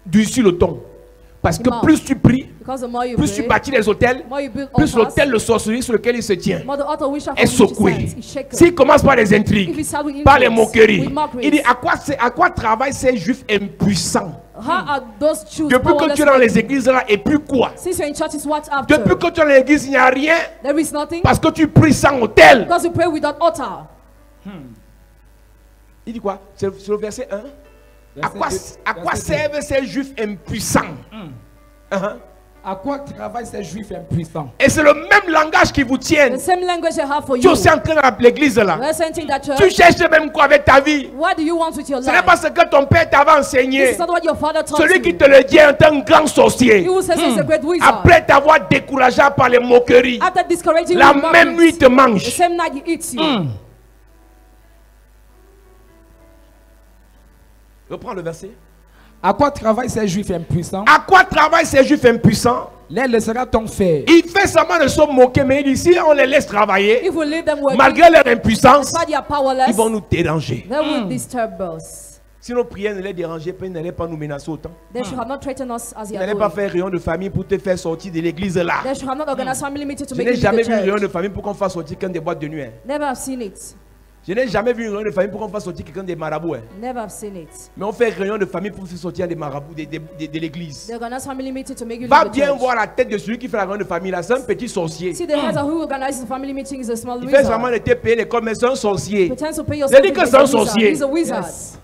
durcit le ton. Parce que Immense. plus tu pries, because the more you plus tu pray, bâtis les hôtels, the more you build plus altars, l'hôtel de sorcellerie sur lequel il se tient the more the altar of witchcraft est on which he secoué. stands is shaken. S'il commence par les If intrigues, he starts with par les intrigues, moqueries, with mockeries, il dit à quoi travaillent ces juifs impuissants? how are those Jews Depuis que powerless tu es dans les men? églises là, et puis quoi? Since you're in churches, what after? Depuis que tu es dans l'église, il n'y a rien There is nothing parce que tu pries sans hôtel. because you pray without altar. Il dit quoi? C'est le verset 1. À quoi Verset servent ces juifs impuissants? Uh-huh. À quoi travaillent ces juifs impuissants? Et c'est le même langage qui vous tient. The same language I have for Tu es you. aussi entré dans l'église là. We're sending that Tu church. cherches même quoi avec ta vie? What do you want with your Ce n'est life? pas ce que ton père t'avait This enseigné. is not what your father taught Celui you. qui te le dit est un grand sorcier. He who says he's a great wizard. Après t'avoir découragé par les moqueries, After discouraging la you with même nuit mockeries, te the mange. same night he eats you. Reprends le verset. À quoi travaillent ces juifs impuissants? À quoi travaillent ces juifs impuissants? Les laissera-t-on faire? Il fait seulement de se moquer, mais il dit si on les laisse travailler, If we leave them working, malgré leur impuissance, despite they are powerless, ils vont nous déranger. they will disturb us. Si nos prières ne les dérangeaient pas, ils n'allaient pas nous menacer autant. They should have not threatened us as Ils they are n'allaient pas doing. faire réunion de famille pour te faire sortir de l'église là. They should have not organized family meeting to Je make n'ai you jamais leave vu une the réunion church. de famille pour qu'on fasse sortir quelqu'un des boîtes de nuit. Hein. Never have seen it. Je n'ai jamais vu une réunion de famille pour qu'on fasse sortir quelqu'un des marabouts. Hein. Never have seen it. Mais on fait réunion de famille pour faire sortir des marabouts de l'église. They organize family meeting to make you Va leave the bien church. voir la tête de celui qui fait la réunion de famille là. C'est un petit sorcier. See, the head of who organizes the family meeting is a small Il fait wizard. seulement de te payer l'école, mais c'est un sorcier. Pretends to pay your J'ai dit school que fees, c'est un he's a wizard. sorcier. He's a wizard. Yes.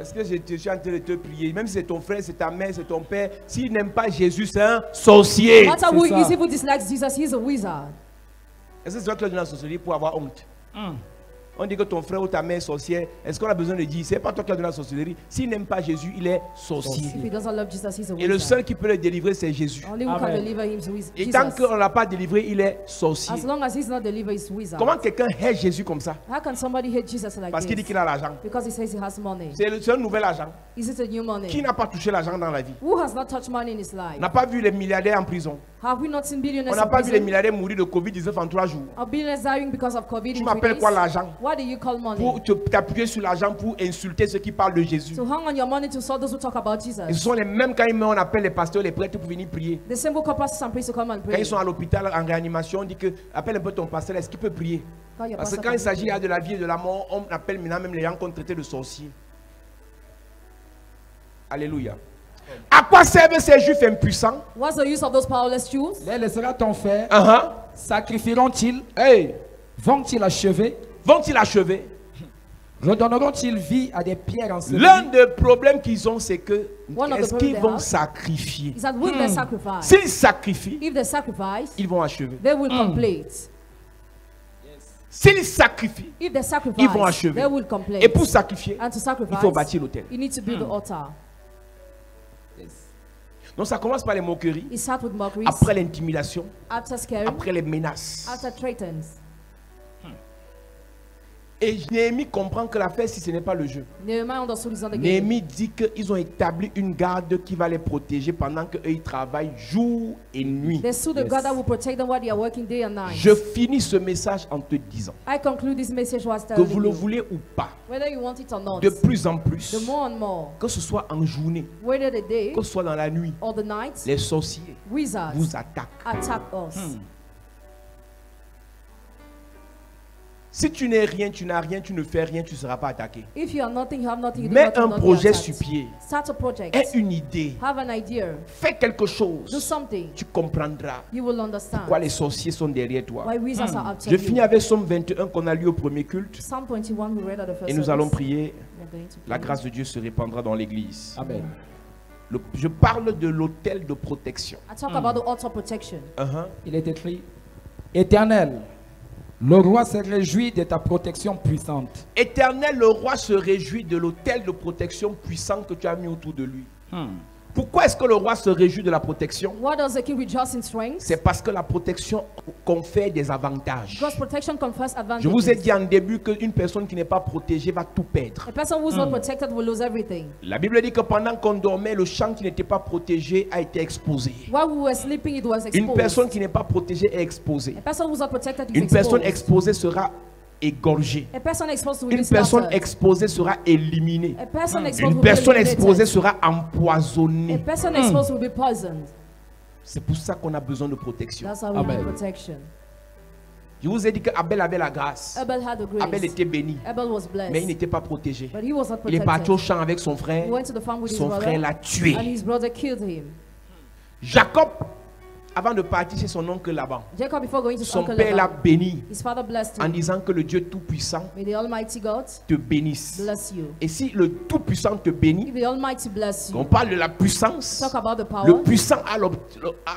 Est-ce que je suis en train de te prier? Même si c'est ton frère, c'est ta mère, c'est ton père. S'il n'aime pas Jésus, c'est un sorcier. No matter who C'est he is, ça. if he dislikes Jesus, he's a wizard. Est-ce que c'est toi qui es dans la sorcellerie pour avoir honte? On dit que ton frère ou ta mère est sorcière. Est-ce qu'on a besoin de dire, c'est pas toi qui es dans la sorcellerie? S'il n'aime pas Jésus, il est sorcier. If he doesn't love Jesus, he's a Et le wizard. seul qui peut le délivrer, c'est Jésus. Only who can Amen. deliver him is Et tant Jesus. qu'on ne l'a pas délivré, il est sorcier. As long as he's not delivered, he's wizard. Comment quelqu'un hait Jésus comme ça? How can somebody hate Jesus like Parce qu'il dit this? qu'il a l'argent. Because he says he has money. C'est un nouvel argent. Is it a new Qui money? n'a pas touché l'argent dans la vie? Who has not touched money in his On life? n'a pas vu les milliardaires en prison. Have we not seen billionaires On n'a in pas vu les prison? milliardaires mourir de Covid-19 en 3 jours. Are billionaires dying because of COVID Tu in 3 m'appelles days? quoi l'argent? What do you call money? Pour t'appuyer sur l'argent pour insulter ceux qui parlent de Jésus. To hang on your money to solve those who talk about Et ce Jesus. sont les mêmes quand ils meurent, on appelle les pasteurs, les prêtres pour venir prier. The same who call pastors and priests to come and Quand pray. ils sont à l'hôpital en réanimation, on dit que appelle un peu ton pasteur, est-ce qu'il peut prier? Call your Parce que pastor quand il to s'agit pray. de la vie et de la mort, on appelle maintenant même les gens qu'on traitait de sorciers. Alléluia. À quoi servent ces juifs impuissants? What's the use of those powerless Jews? Les laissera-t-on faire? Sacrifieront-ils? Hey, Vont-ils achever? vont-ils achever? Redonneront-ils vie à des pierres ensevelies? L'un des problèmes qu'ils ont, c'est que One of the est-ce qu'ils problems they vont have sacrifier? Is that will they sacrifice? S'ils sacrifient, If they sacrifice, ils vont achever. they will complete. S'ils sacrifient, If they ils vont sacrifice, achever. they will complete. Et pour sacrifier, And to il sacrifice, faut bâtir l'autel. you need to build the altar. Donc ça commence par les moqueries, It starts with mockeries, après l'intimidation, after scaring, après les menaces. after threatens. Et Néhémie comprend que l'affaire, si ce n'est pas le jeu. Nehemiah understood it's not the game. Néhémie dit qu'ils ont établi une garde qui va les protéger pendant qu'eux ils travaillent jour et nuit. They stood the God that will protect them while they are working day and night. Je finis ce message en te disant I conclude this message was que telling vous le you, voulez ou pas, whether you want it or not, de plus en plus, the more and more, que ce soit en journée, whether the day que ce soit dans la nuit, or the night, les sorciers wizards vous attaquent. attack us. Si tu n'es rien, tu n'as rien, tu ne fais rien, tu ne seras pas attaqué. If you are nothing, you have nothing, you do Mets nothing, un not be projet attacked. sur pied. Start a project. Aie une idée. Have an idea. Fais quelque Do chose. something. Tu comprendras You will understand pourquoi les sorciers sont derrière toi. why wizards are after Je finis you. avec Somme 21 qu'on a lu au premier culte. Psalm 21 we read at the first Et nous service. allons prier. We are going to La pray. grâce de Dieu se répandra dans l'église. Amen. Je parle de l'autel de protection. I talk about the altar protection. Uh-huh. Il est écrit, Éternel, le roi se réjouit de ta protection puissante. Éternel, le roi se réjouit de l'autel de protection puissant que tu as mis autour de lui. Pourquoi est-ce que le roi se réjouit de la protection? Why does the king rejoice in strength? C'est parce que la protection confère des avantages. Because protection confers advantages. Je vous ai dit en début qu'une personne qui n'est pas protégée va tout perdre. A person who is not protected will lose everything. La Bible dit que pendant qu'on dormait, le champ qui n'était pas protégé a été exposé. While we were sleeping, it was exposed. Une personne qui n'est pas protégée est exposée. A person who is not protected is Une personne exposed. exposée sera égorgée. A person exposed will Une be personne slaughtered. exposée sera éliminée. A person exposed Une will be personne eliminated. exposée sera A empoisonnée. person exposed will be poisoned. C'est pour ça qu'on a besoin de protection. That's how we Amen. need protection. Je vous ai dit qu'Abel avait la grâce. Abel had the grace. Abel était béni, Abel was mais il blessed. n'était pas protégé. But he was not Il est parti protected. au champ avec son frère. He went to the farm with his Son frère brother. l'a tué. And his brother killed him. Jacob, avant de partir chez son oncle Laban, Jacob, before going to his son uncle père l'a Laban, béni his father blessed en him. disant que le Dieu Tout-Puissant May the Almighty God te bénisse. bless you. Et si le Tout-Puissant te bénit, If the Almighty bless you, on parle de la puissance. talk about the Le power. puissant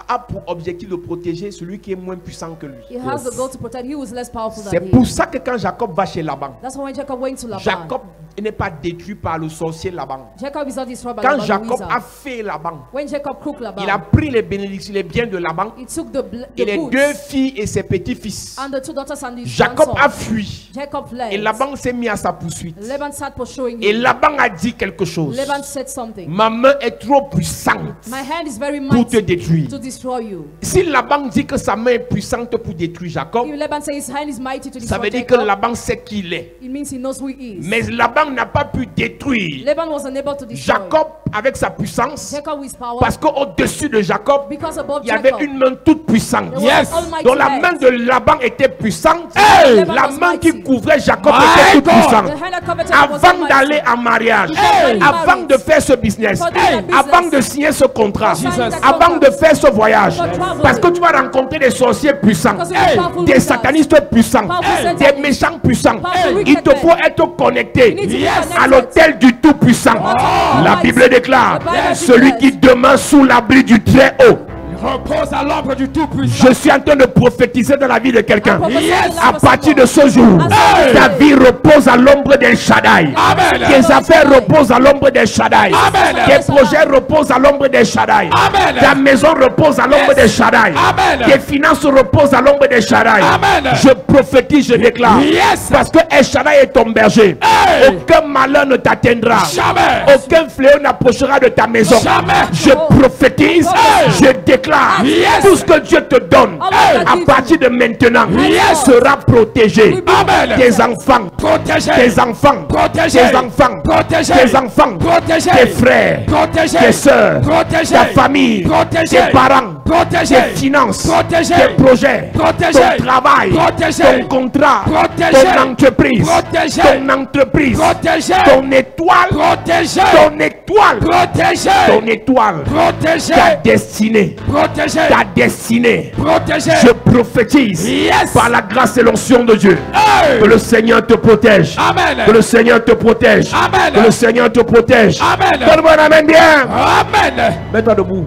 a pour objectif de protéger celui qui est moins puissant que lui. He has the goal to protect. He was less powerful C'est than pour him. ça que quand Jacob va chez Laban, That's why when Jacob went to Laban, Jacob n'est pas détruit par le sorcier Laban. Jacob is not destroyed by Quand Laban, the Jacob wizard. a fait Laban, When Jacob cooked il a Laban, pris les bénédictions, les biens de Laban he took the et les goods deux filles et ses petits-fils. and the two daughters and his Jacob a grandson. fui Jacob et fled. Laban s'est mis à sa poursuite. Laban sat pursuing Et him. Laban a dit quelque chose. Laban said something. Ma main est trop puissante My hand is very pour te mighty détruire. to destroy you. Si Laban dit que sa main est puissante pour détruire Jacob, If Laban says his hand is mighty to ça destroy veut dire que Jacob, Laban sait qui il est. it means he knows who he is. Mais Laban n'a pas pu détruire Laban was unable to destroy Jacob avec sa puissance, Jacob with power, parce qu'au-dessus de Jacob, because above il y avait Jacob une main toute puissante. there was an almighty Donc la hand. main de Laban était puissante. Laban La was main qui mighty. couvrait Jacob My était toute God. puissante. The hand that covered Jacob was Avant almighty. d'aller en mariage, Hey. avant de faire ce business, For doing that business. avant de signer ce contrat, Jesus. avant de faire ce voyage, For traveling. parce que tu vas rencontrer des sorciers puissants, Because of the powerful des wizards. satanistes puissants, Powerful des satanists. méchants puissants. Powerful Il te wicked faut men. être connecté You need to be à connected. l'autel du Tout-Puissant. La Almighty. Bible déclare, The Bible celui declares. qui demeure sous l'abri du Très-Haut. Repose à l'ombre du Tout-Puissant. Je suis en train de prophétiser dans la vie de quelqu'un. Yes. À partir de ce jour, Hey. ta vie repose à l'ombre d'un Shaddai. Amen. Tes affaires reposent à l'ombre d'un Shaddai. Amen. Tes projets reposent à l'ombre d'un Shaddai. Amen. Ta maison repose à l'ombre d'un Shaddai. Amen. Tes finances reposent à l'ombre d'un Shaddai. Amen. Je prophétise, je déclare. Yes. Parce que El Shaddai est ton berger. Hey. Aucun malheur ne t'atteindra. Jamais. Aucun fléau n'approchera de ta maison. Jamais. Je prophétise, Hey. je déclare. Yes. Tout ce que Dieu te donne, Hey. à partir de maintenant, Yes. sera protégé. Amen. Tes enfants, Protégé. tes enfants, Protégé. tes enfants, Protégé. tes enfants, Protégé. tes frères, Protégé. tes soeurs, Protégé. ta famille, Protégé. tes parents, Protégé. tes finances, Protégé. tes projets, Protégé. ton travail, Protégé. ton contrat, Protégé. ton entreprise, Protégé. ton entreprise, Protégé. ton étoile, Protégé. ton étoile, Protégé. ton étoile, Protégé. ta destinée, Protégé. ta destinée. Protégé. Je prophétise Yes. par la grâce et l'onction de Dieu Hey. que le Seigneur te protège. Amen. Que le Seigneur te protège. Amen. Que le Seigneur te protège. Amen. Donne-moi un amen bien. Amen. Mets-toi debout.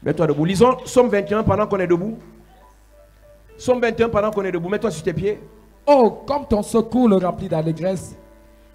Mets-toi debout. Lisons Somme 21 pendant qu'on est debout. Somme 21 pendant qu'on est debout. Mets-toi sur tes pieds. Oh, comme ton secours le remplit d'allégresse,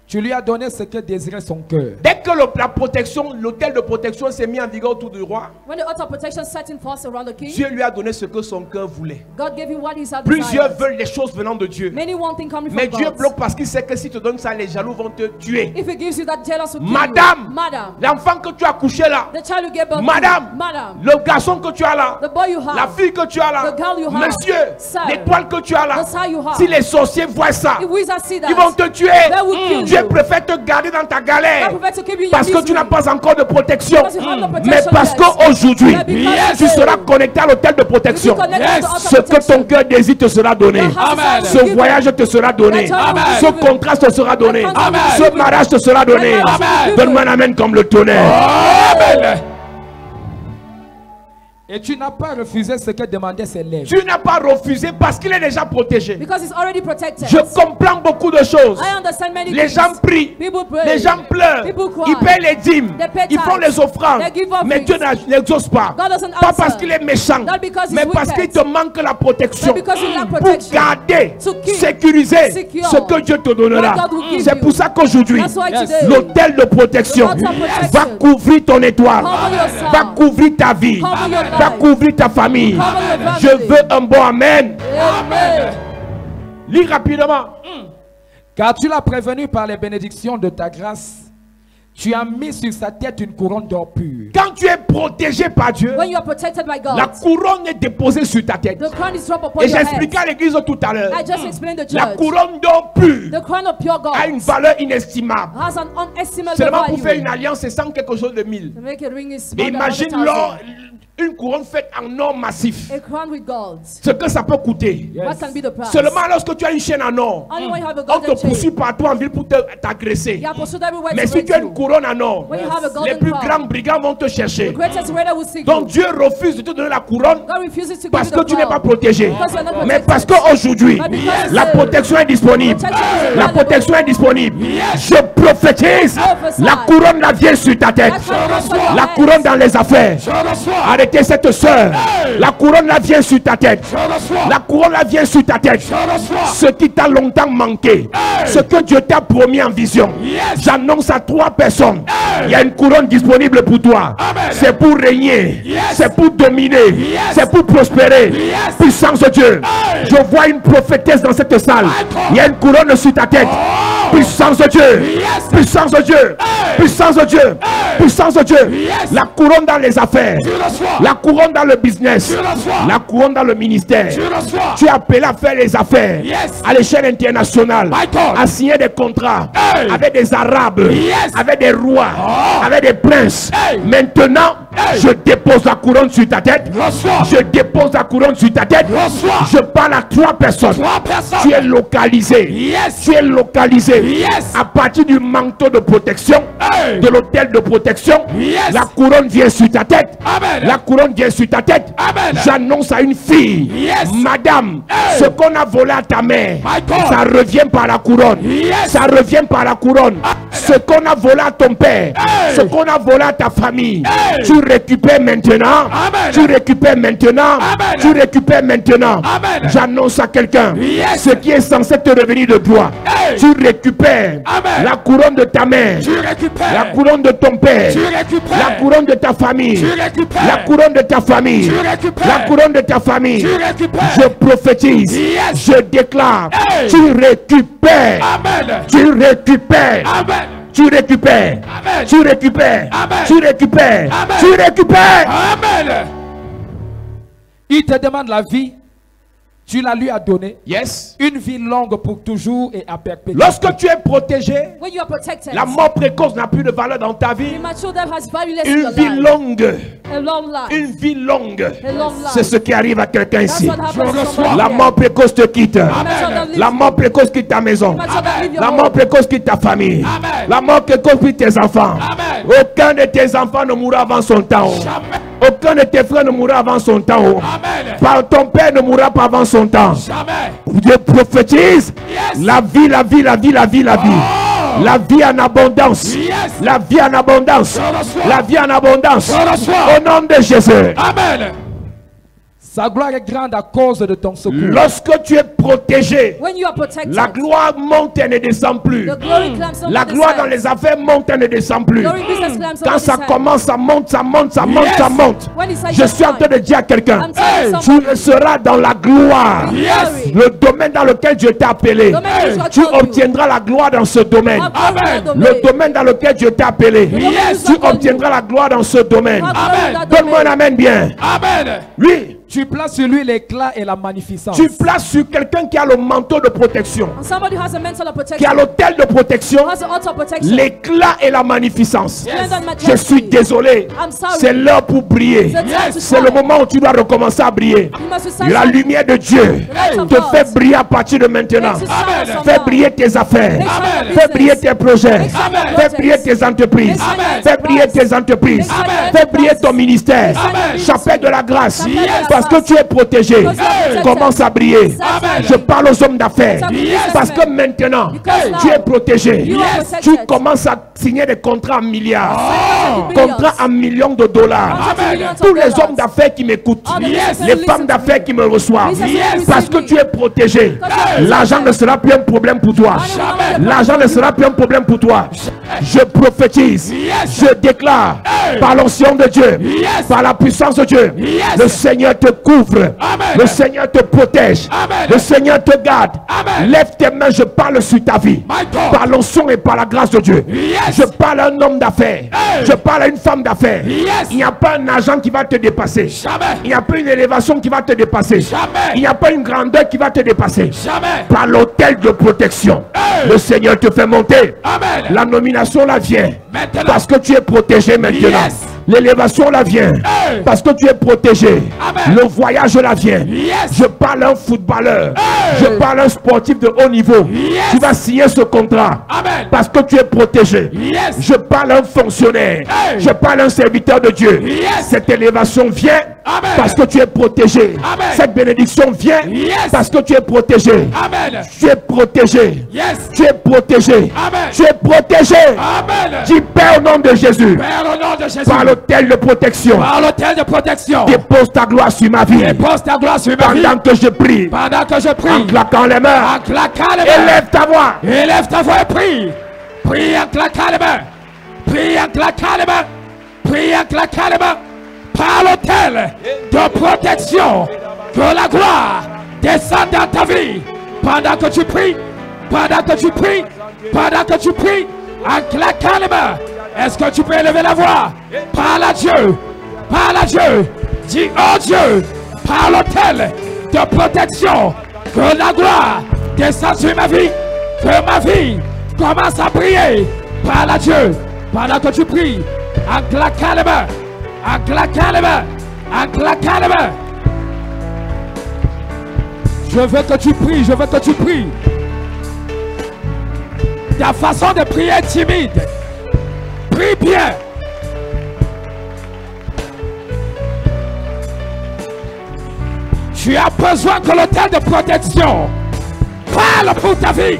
tu lui as donné ce que désirait son cœur. Dès que la protection, l'autel de protection s'est mis en vigueur autour du roi, When the altar of protection set in force around the king, Dieu lui a donné ce que son cœur voulait. God gave him what he had Plusieurs desired. veulent les choses venant de Dieu. Many one thing coming Mais from Dieu God. bloque parce qu'il sait que si tu donnes ça, les jaloux vont te tuer. If he gives you that jealous will kill Madame, you. Madam, l'enfant que tu as couché là, the child you gave birth Madame, to. Madam, le garçon que tu as là, the boy you have, la fille que tu as là, the girl you have, monsieur, sir, l'étoile que tu as là, the star you have. si les sorciers voient ça, If wizards see that, ils vont te tuer. they will kill Dieu you. préfère te garder dans ta galère God prefer to keep you in parce your que tu n'as misery. pas encore de protection. Because you have no protection Mais parce yet. qu'aujourd'hui, But because tu today, seras connecté à l'hôtel de protection. you be connected to the altar Ce of que ton protection. cœur désire te sera donné. Your heart Amen. desire Ce will be given. voyage te sera donné. That child will be Ce given. contrat te sera donné. That contract will be Ce given. mariage te sera donné. That marriage will be given. Donne-moi un amen comme le tonnerre. Amen. Et tu n'as pas refusé ce que demandaient ses lèvres. Tu n'as pas refusé parce qu'il est déjà protégé. Because he's already protected. Je comprends beaucoup de choses. I understand many Les things. gens prient, People pray. les gens pleurent, People cry. ils payent les dîmes, They pay ils font tithes. les offrandes, They give offerings. mais Dieu n'exauce pas. God doesn't Pas answer. parce qu'il est méchant, Not because he's mais parce wicked. qu'il te manque la protection But because you lack pour protection. garder, To keep sécuriser secure ce que Dieu te donnera. what God will give C'est you. pour ça qu'aujourd'hui, That's why Yes. today, l'autel de protection The altar of protection va couvrir ton étoile, cover your son. va couvrir ta vie, Cover your va life. couvrir ta famille. Cover your Je family. veux un bon amen. Amen. Lis rapidement. Car tu l'as prévenu par les bénédictions de ta grâce. Tu as mis sur sa tête une couronne d'or pur. Quand tu es protégé par Dieu, When you are protected by God, la couronne est déposée sur ta tête. the crown is dropped upon Et your j'ai expliqué head. à l'église tout à l'heure. I just explained the La church. couronne d'or pur The crown of pure a une gold valeur inestimable. has an unestimable Seulement pour faire une value. alliance, c'est 100 quelque chose de 1000. To make a ring is Mais more than imagine 100,000. l'or, une couronne faite en or massif. A crown with gold. Ce que ça peut coûter. What can be the price? Seulement lorsque tu as une chaîne en or, Only when you have a on te golden poursuit chain. partout en ville pour t'agresser. You are pursued everywhere Mais to si rape tu as une you. couronne en or, When you have a les golden plus crown, grands brigands vont te chercher. the greatest raider will seek Donc you. Dieu refuse de te donner la couronne God refuses to parce give you que the tu n'es pas crown. protégé. Because you are not Mais protected. parce qu'aujourd'hui, But because la protection est disponible. protection is La available. protection est disponible. Je prophétise. Prophesy. La couronne la vient sur ta tête. That crown comes on your La head. couronne dans les affaires. Arrêtez cette soeur. La couronne la vient sur ta tête. La couronne la vient sur ta tête. Ce qui t'a longtemps manqué. Ce que Dieu t'a promis en vision. J'annonce à 3 personnes. Il y a une couronne disponible pour toi. C'est pour régner. C'est pour dominer. C'est pour prospérer. Puissance de Dieu. Je vois une prophétesse dans cette salle. Il y a une couronne sur ta tête. Puissance de Dieu. Puissance de Dieu. Puissance de Dieu. Puissance de Dieu. La couronne dans les affaires. La couronne dans le business. La couronne dans le ministère. Tu es appelé à faire les affaires à l'échelle internationale. À signer des contrats avec des Arabes, avec des rois, avec des princes. Maintenant, je dépose la couronne sur ta tête. Je dépose la couronne sur ta tête. Je parle à 3 personnes. Tu es localisé. Tu es localisé. À partir du manteau de protection, de l'hôtel de protection, la couronne vient sur ta tête. La couronne vient sur ta tête. J'annonce à une fille, madame, ce qu'on a volé à ta mère, ça revient par la couronne. Ça revient par la couronne. Ce qu'on a volé à ton père, ce qu'on a volé à ta famille, tu récupères maintenant. Tu récupères maintenant. Tu récupères maintenant. J'annonce à quelqu'un, ce qui est censé te revenir de toi, tu récupères la couronne de ta mère, la couronne de ton père, la couronne de ta famille, la couronne de ta famille, la couronne de ta famille. Je prophétise, je déclare, tu récupères, tu récupères, tu récupères, tu récupères, tu récupères, tu récupères. Il te demande la vie. Tu la lui as donnée. Yes. Une vie longue pour toujours et à perpétuité. Lorsque tu es protégé, When you are protected, la mort précoce n'a plus de valeur dans ta vie. immature death has value less in Une your vie life. longue, A long life. une vie longue, A long life. c'est ce qui arrive à quelqu'un That's ici. what happens to somebody La here. mort précoce te quitte. Immature death leaves La you. mort précoce quitte ta maison. Immature death leaves your La home. mort précoce quitte ta famille. La mort précoce quitte tes enfants. Aucun de tes enfants ne mourra avant son temps. Aucun de tes frères ne mourra avant son temps. Par ton père ne mourra pas avant son temps. Je prophétise la vie, la vie, la vie, la vie, la vie. La vie en abondance. La vie en abondance. La vie en abondance. Au nom de Jésus. Sa gloire est grande à cause de ton secours. Lorsque tu es protégé, When you are protected, la gloire monte et ne descend plus. the glory climbs on La the gloire dans side. les affaires monte et ne descend plus. Glory business climbs Quand on ça the side. commence, ça monte, ça monte, ça monte, ça monte. When it's like Je suis en train de dire à quelqu'un, I'm telling tu somebody. seras dans la gloire. Yes. Le domaine dans lequel Dieu t'a appelé, Domaine où Dieu tu t'a appelé. obtiendras la gloire dans ce domaine. Have glory in that domain. Le domaine dans lequel Dieu t'a appelé, domaine où tu Dieu t'a obtiendras la gloire dans ce domaine. Have glory in that Donne-moi un domain. amen bien. Oui, Tu places sur lui l'éclat et la magnificence. Tu places sur quelqu'un qui a le manteau de protection, And somebody who has a mantle of qui a protection, l'autel de protection, has an altar of protection, l'éclat et la magnificence. splendor and Je suis majesty. désolé. I'm sorry. C'est l'heure pour briller. It's the time to C'est le shine. moment où tu dois recommencer à briller. You must recite La some- lumière de Dieu light of te God. fait briller à partir de maintenant. Makes you shine from Fais now. briller tes affaires. Make shine your Fais business. briller tes projets. Make shine your Fais projects. briller tes entreprises. Make shine your Fais briller enterprise. tes entreprises. Make shine your Fais briller ton enterprise. ministère. Make shine your Chapelle de la grâce. Chapelle de la Parce que grâce. tu es protégé. Because you are protected. Commence à briller. Amen. Je parle aux hommes d'affaires. It's a businessman. Parce que maintenant, Because now tu es protégé. you are Tu protected. commences à signer des contrats en milliards. Sign Contrats en millions de dollars. Contracts in millions of Tous les dollars. hommes d'affaires qui m'écoutent. All the businessmen Les who femmes listen to d'affaires me. qui me reçoivent. Businessmen who Parce receive que me. tu es protégé. Because you are L'argent ne protected. sera plus un problème pour toi. Money will L'argent ne sera plus un problème pour toi. Je prophétise. Je déclare par l'onction de Dieu, par la puissance de Dieu, le Seigneur te couvre. Le Seigneur te protège. Le Seigneur te garde. Lève tes mains, je parle sur ta vie. Par l'onction et par la grâce de Dieu. Je parle à un homme d'affaires. Je parle à une femme d'affaires. Il n'y a pas un argent qui va te dépasser. Il n'y a pas une élévation qui va te dépasser. Il n'y a pas une grandeur qui va te dépasser. Par l'autel de protection, le Seigneur te fait monter. La nomination la vient. Parce que tu es protégé maintenant. L'élévation la vient. Parce que tu es protégé. Le voyage la vient. Je parle à un footballeur. Je parle à un sportif de haut niveau. Tu vas signer ce contrat. Parce que tu es protégé. Je parle à un fonctionnaire. Je parle à un serviteur de Dieu. Cette élévation vient parce que tu es protégé. Cette bénédiction vient parce que tu es protégé. Tu es protégé. Tu es protégé. Tu es protégé. Dis Père au nom de Jésus. Père, au nom de Jésus, Par l'autel de protection. par l'autel de protection, Dépose ta gloire sur ma vie. dépose ta gloire sur ma vie. Pendant que je prie. Pendant que je En prie, claquant les mains. en claquant les mains, Élève ta voix. élève ta voix et prie. Prie en claquant les mains. Prie en claquant les mains. Prie en claquant les mains. Par l'autel de protection, que la gloire descende dans ta vie. Pendant que tu pries, pendant que tu pries, pendant que tu pries, en claquant les mains. Est-ce que tu peux élever la voix? Parle à Dieu. Parle à Dieu. Dis, oh Dieu, par l'autel de protection, que la gloire descende sur ma vie. Que ma vie commence à briller. Parle à Dieu. Pendant que tu pries, en claquant les mains. En claquant les mains. En claquant les mains. Je veux que tu pries. Je veux que tu pries. Ta façon de prier est timide. Prie bien. Tu as besoin que l'autel de protection parle pour ta vie.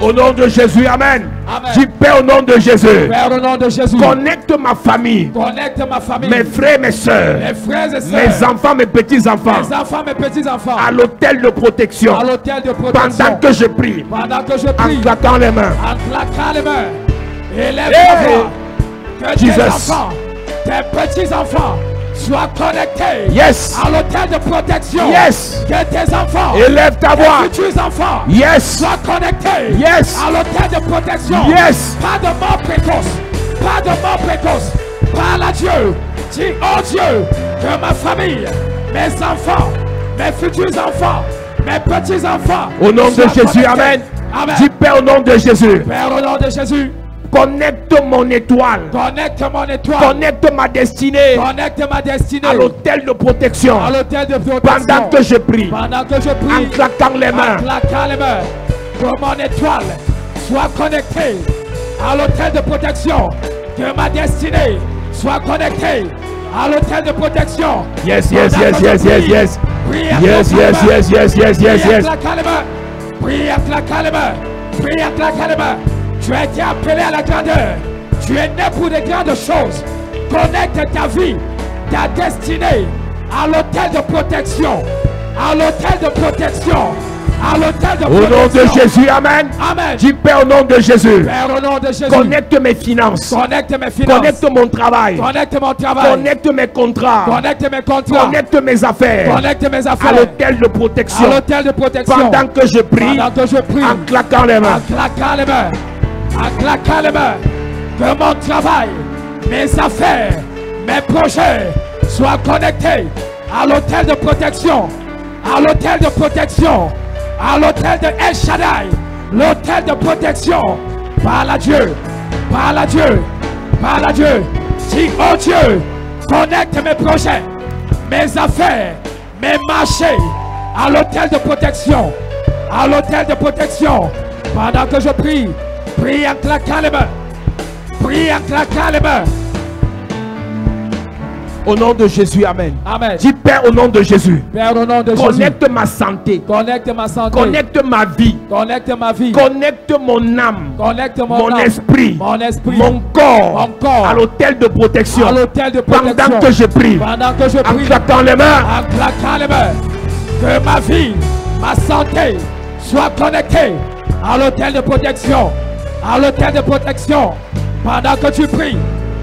Au nom de Jésus, Amen. Amen. Dis Père au nom de Jésus. Père, au nom de Jésus, Connecte ma famille, connecte ma famille, mes frères, mes soeurs, mes frères et mes sœurs, enfants, mes petits-enfants, mes enfants, mes petits-enfants, à l'autel de protection. à l'autel de protection. Pendant que je prie, Pendant que je en prie, claquant les mains. en claquant les mains, élève Hey! ta voix. Que tes Jesus. enfants, tes petits-enfants soient connectés Yes. à l'autel de protection. Yes. Que tes enfants, Élève ta voix. tes futurs enfants, Yes. soient connectés Yes. à l'autel de protection. Yes. Pas de mort précoce. Pas de mort précoce. Parle à Dieu. Dis, oh Dieu, que ma famille, mes enfants, mes futurs enfants, mes petits-enfants. Au nom de soient Jésus, connectés. Amen. Amen. Dis Père au nom de Jésus. Père, au nom de Jésus, Connecte mon étoile. connecte mon étoile. Connecte ma destinée Connecte ma destinée à l'autel de protection. à l'autel de protection. Pendant que je prie, Pendant que je en prie, claquant les en mains. claquant les mains, que mon étoile soit connectée à l'autel de protection. Que ma destinée soit connectée à l'autel de protection. Yes, yes, Pendant yes, que je yes, yes, prie, yes. prie en Yes, claquant les yes, mains. yes, yes, yes, yes, Prie en yes. claquant les mains. Prie en claquant les mains. Prie en claquant les mains. Tu as été appelé à la grandeur. Tu es né pour des grandes choses. Connecte ta vie, ta destinée à l'autel de protection. À l'autel de protection. À l'autel de Au nom de protection. Jésus, Amen. Amen. Dis Père au nom de Jésus. Père, au nom de Jésus. Connecte mes finances. Connecte mes finances. Connecte mon travail. Connecte mon travail. Connecte mes contrats. Connecte mes contrats. Connecte mes affaires. Connecte mes À affaires. l'autel de À protection. l'autel de protection. Pendant que je prie, Pendant que je prie. en claquant les mains. En claquant les mains, en claquant les mains, que mon travail, mes affaires, mes projets sois connecté à l'hôtel de protection, à l'hôtel de protection, à l'hôtel de El Shaddai, l'hôtel de protection. Parle à Dieu, parle à Dieu, parle à Dieu. Dis, oh Dieu, connecte mes projets, mes affaires, mes marchés à l'hôtel de protection, à l'hôtel de protection. Pendant que je prie, prie en claquant les mains, prie en claquant les mains. Au nom de Jésus, amen. Amen. Dis Père au nom de Jésus. Père, au nom de Jésus. Connecte ma santé. Connecte ma santé. Connecte ma vie. Connecte ma vie. Connecte mon âme. Connecte mon âme. esprit. Mon esprit. Mon corps. Mon corps. À l'hôtel de protection. À l'hôtel de protection. Pendant que je prie. Pendant que je prie. En claquant les mains. En claquant les mains. Que ma vie, ma santé soit connectée à l'hôtel de protection. À l'hôtel de protection. Pendant que tu pries.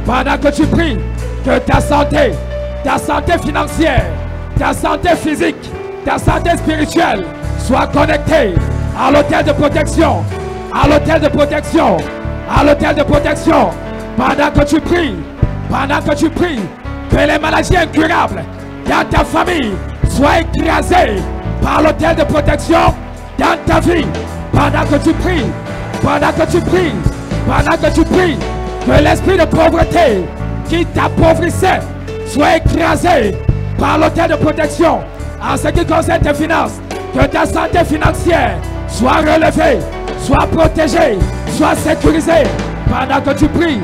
Pendant que tu pries. Que ta santé financière, ta santé physique, ta santé spirituelle soit connectée à l'hôtel de protection, à l'hôtel de protection, à l'hôtel de protection. Pendant que tu pries, que les maladies incurables dans ta famille soient écrasées par l'hôtel de protection dans ta vie. Pendant que tu pries, que l'esprit de pauvreté qui t'appauvrissait soit écrasé par l'hôtel de protection. En ce qui concerne tes finances, que ta santé financière soit relevée, soit protégée, soit sécurisée. Pendant que tu pries,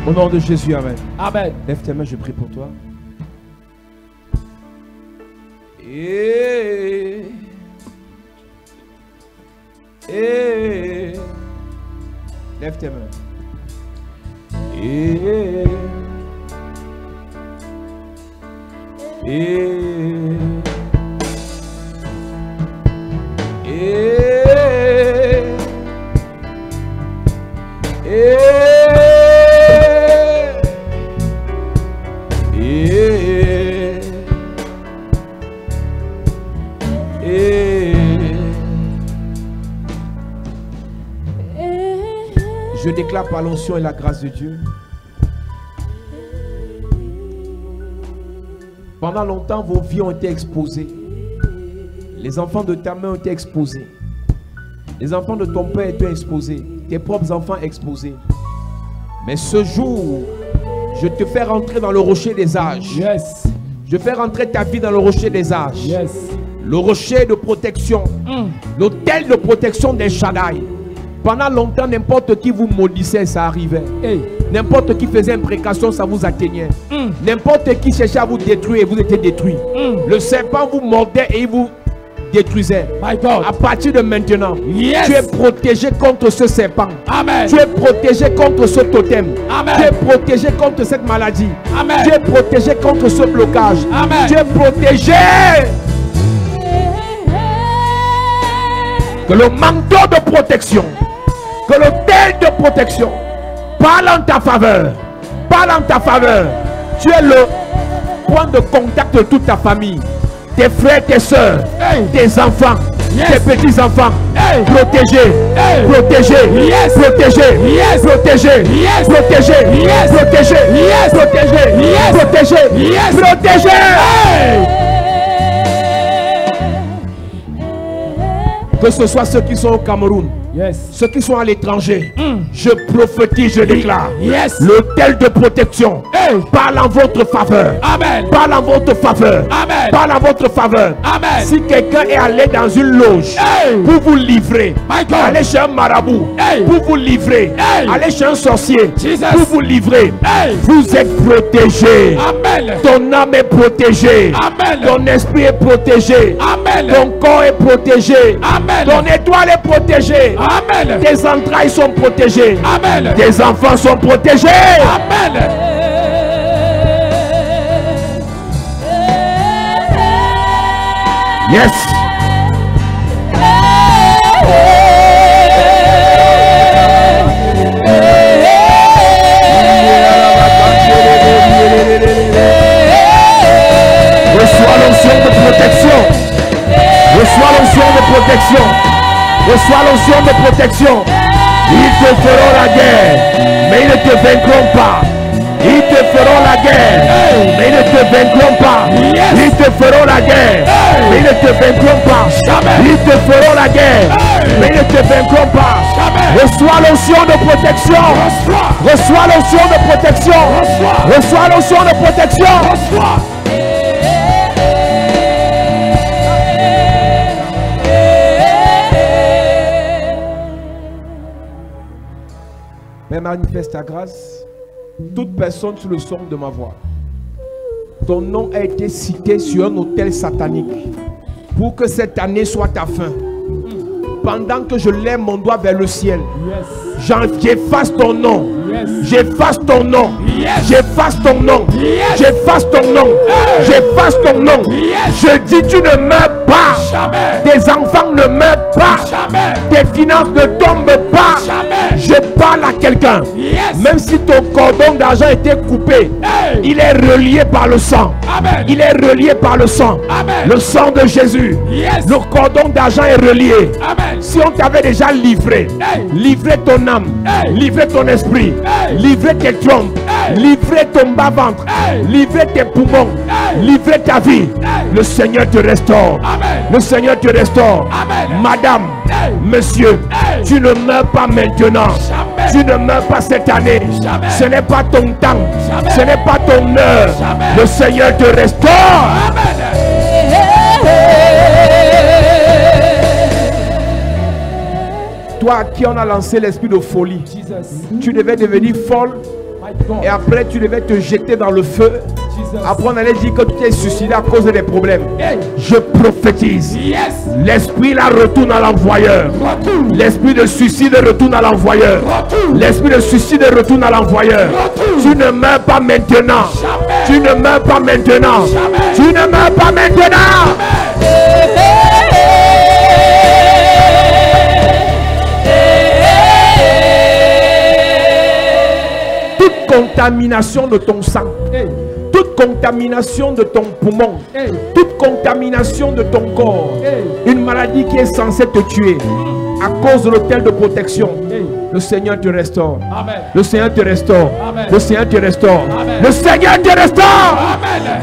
Au nom de Jésus, amen. Amen. Lève tes mains, je prie pour toi. Lève tes mains. Je déclare par l'onction et la grâce de Dieu. Pendant longtemps, vos vies ont été exposées. Les enfants de ta main ont été exposés. Les enfants de ton père étaient exposés. Tes propres enfants exposés. Mais ce jour, je te fais rentrer dans le rocher des âges. Yes. Je fais rentrer ta vie dans le rocher des âges. Yes. Le rocher de protection. L'autel de protection des Shaddai. Pendant longtemps, n'importe qui vous maudissait, ça arrivait. Hey. N'importe qui faisait imprécation, ça vous atteignait. N'importe qui cherchait à vous détruire et vous étiez détruit. Le serpent vous mordait et il vous détruisait. My God. À partir de maintenant, yes. Tu es protégé contre ce serpent. Amen. Tu es protégé contre ce totem. Amen. Tu es protégé contre cette maladie. Amen. Tu es protégé contre ce blocage. Amen. Tu es protégé. Que le manteau de protection, que l'autel de protection parle en ta faveur. Parle en ta faveur. Tu es le point de contact de toute ta famille. Tes frères, tes soeurs, tes enfants, tes petits-enfants. Protégés, protégés, protégés, protégés, protégés, protégés, protégés, protégés. Que ce soit ceux qui sont au Cameroun, ceux qui sont à l'étranger, je prophétise, je déclare, l'autel de protection parle en votre faveur. Amen. Parle en votre faveur. Amen. Parle en votre faveur. Amen. Si quelqu'un est allé dans une loge pour vous livrer, allez chez un marabout pour vous livrer, allez chez un sorcier pour vous livrer, vous êtes protégé. Amen. Ton âme est protégée. Amen. Ton esprit est protégé. Amen. Ton corps est protégé. Amen. Ton étoile est protégée. Amen. Tes entrailles sont protégées. Amen. Tes enfants sont protégés. Amen. Yes. Reçois l'onction de protection. Reçois l'onction de protection. Reçois l'onction de protection. Ils te feront la guerre, mais ils ne te vaincront pas. Ils te feront la guerre, mais ils ne te vaincront pas. Ils te feront la guerre, mais ils ne te vaincront pas. Ils te feront la guerre, mais ils ne te vaincront pas. Reçois l'onction de protection. Reçois l'onction de protection. Reçois l'onction de protection. Père, manifeste ta grâce. Toute personne sous le son de ma voix, ton nom a été cité sur un autel satanique pour que cette année soit ta fin. Pendant que je lève mon doigt vers le ciel, j'efface ton nom. J'efface ton nom. J'efface ton nom. J'efface ton nom. J'efface ton nom. Je dis tu ne meurs pas. Tes enfants ne meurent pas. Tes finances ne tombent pas. Je parle à quelqu'un. Même si ton cordon d'argent était coupé, il est relié par le sang. Il est relié par le sang. Le sang de Jésus. Le cordon d'argent est relié. Si on t'avait déjà livré, livré ton âme, livré ton esprit, livré tes trompes, livré ton bas-ventre, livré tes poumons, livré ta vie, le Seigneur te restaure. Le Seigneur te restaure. Madame, monsieur, tu ne meurs pas maintenant. Tu ne meurs pas cette année. Ce n'est pas ton temps. Ce n'est pas ton heure. Le Seigneur te restaure. Toi à qui on a lancé l'esprit de folie, tu devais devenir folle et après tu devais te jeter dans le feu. Après on allait dire que tu t'es suicidé à cause des problèmes. Je prophétise. L'esprit là retourne à l'envoyeur. L'esprit de suicide retourne à l'envoyeur. L'esprit de suicide retourne à l'envoyeur. Tu ne meurs pas maintenant. Tu ne meurs pas maintenant. Tu ne meurs pas maintenant. Contamination de ton sang, toute contamination de ton poumon, toute contamination de ton corps, une maladie qui est censée te tuer à cause de l'autel de protection, le Seigneur te restaure. Amen. Le Seigneur te restaure. Amen. Le Seigneur te restaure. Amen. Le Seigneur te restaure. Amen.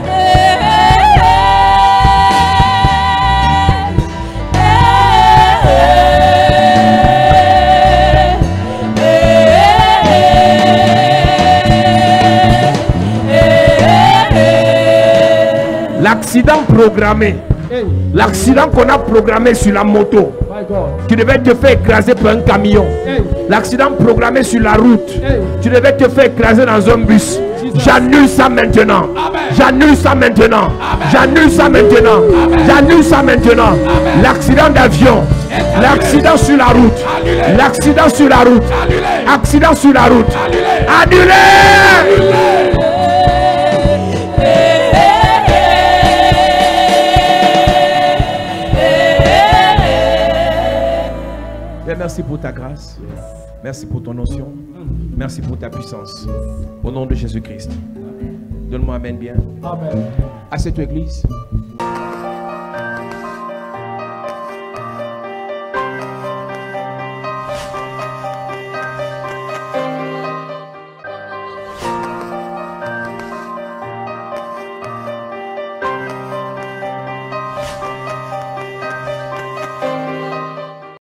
L'accident programmé, l'accident qu'on a programmé sur la moto, tu devais te faire écraser par un camion. L'accident programmé sur la route, tu devais te faire écraser dans un bus. J'annule ça maintenant. J'annule ça maintenant. J'annule ça maintenant. J'annule ça maintenant. L'accident d'avion, l'accident sur la route, l'accident sur la route, accident sur la route, annulé. Merci pour ta grâce. Merci pour ton onction. Merci pour ta puissance. Au nom de Jésus-Christ. Donne-moi amen bien. Amen. À cette église.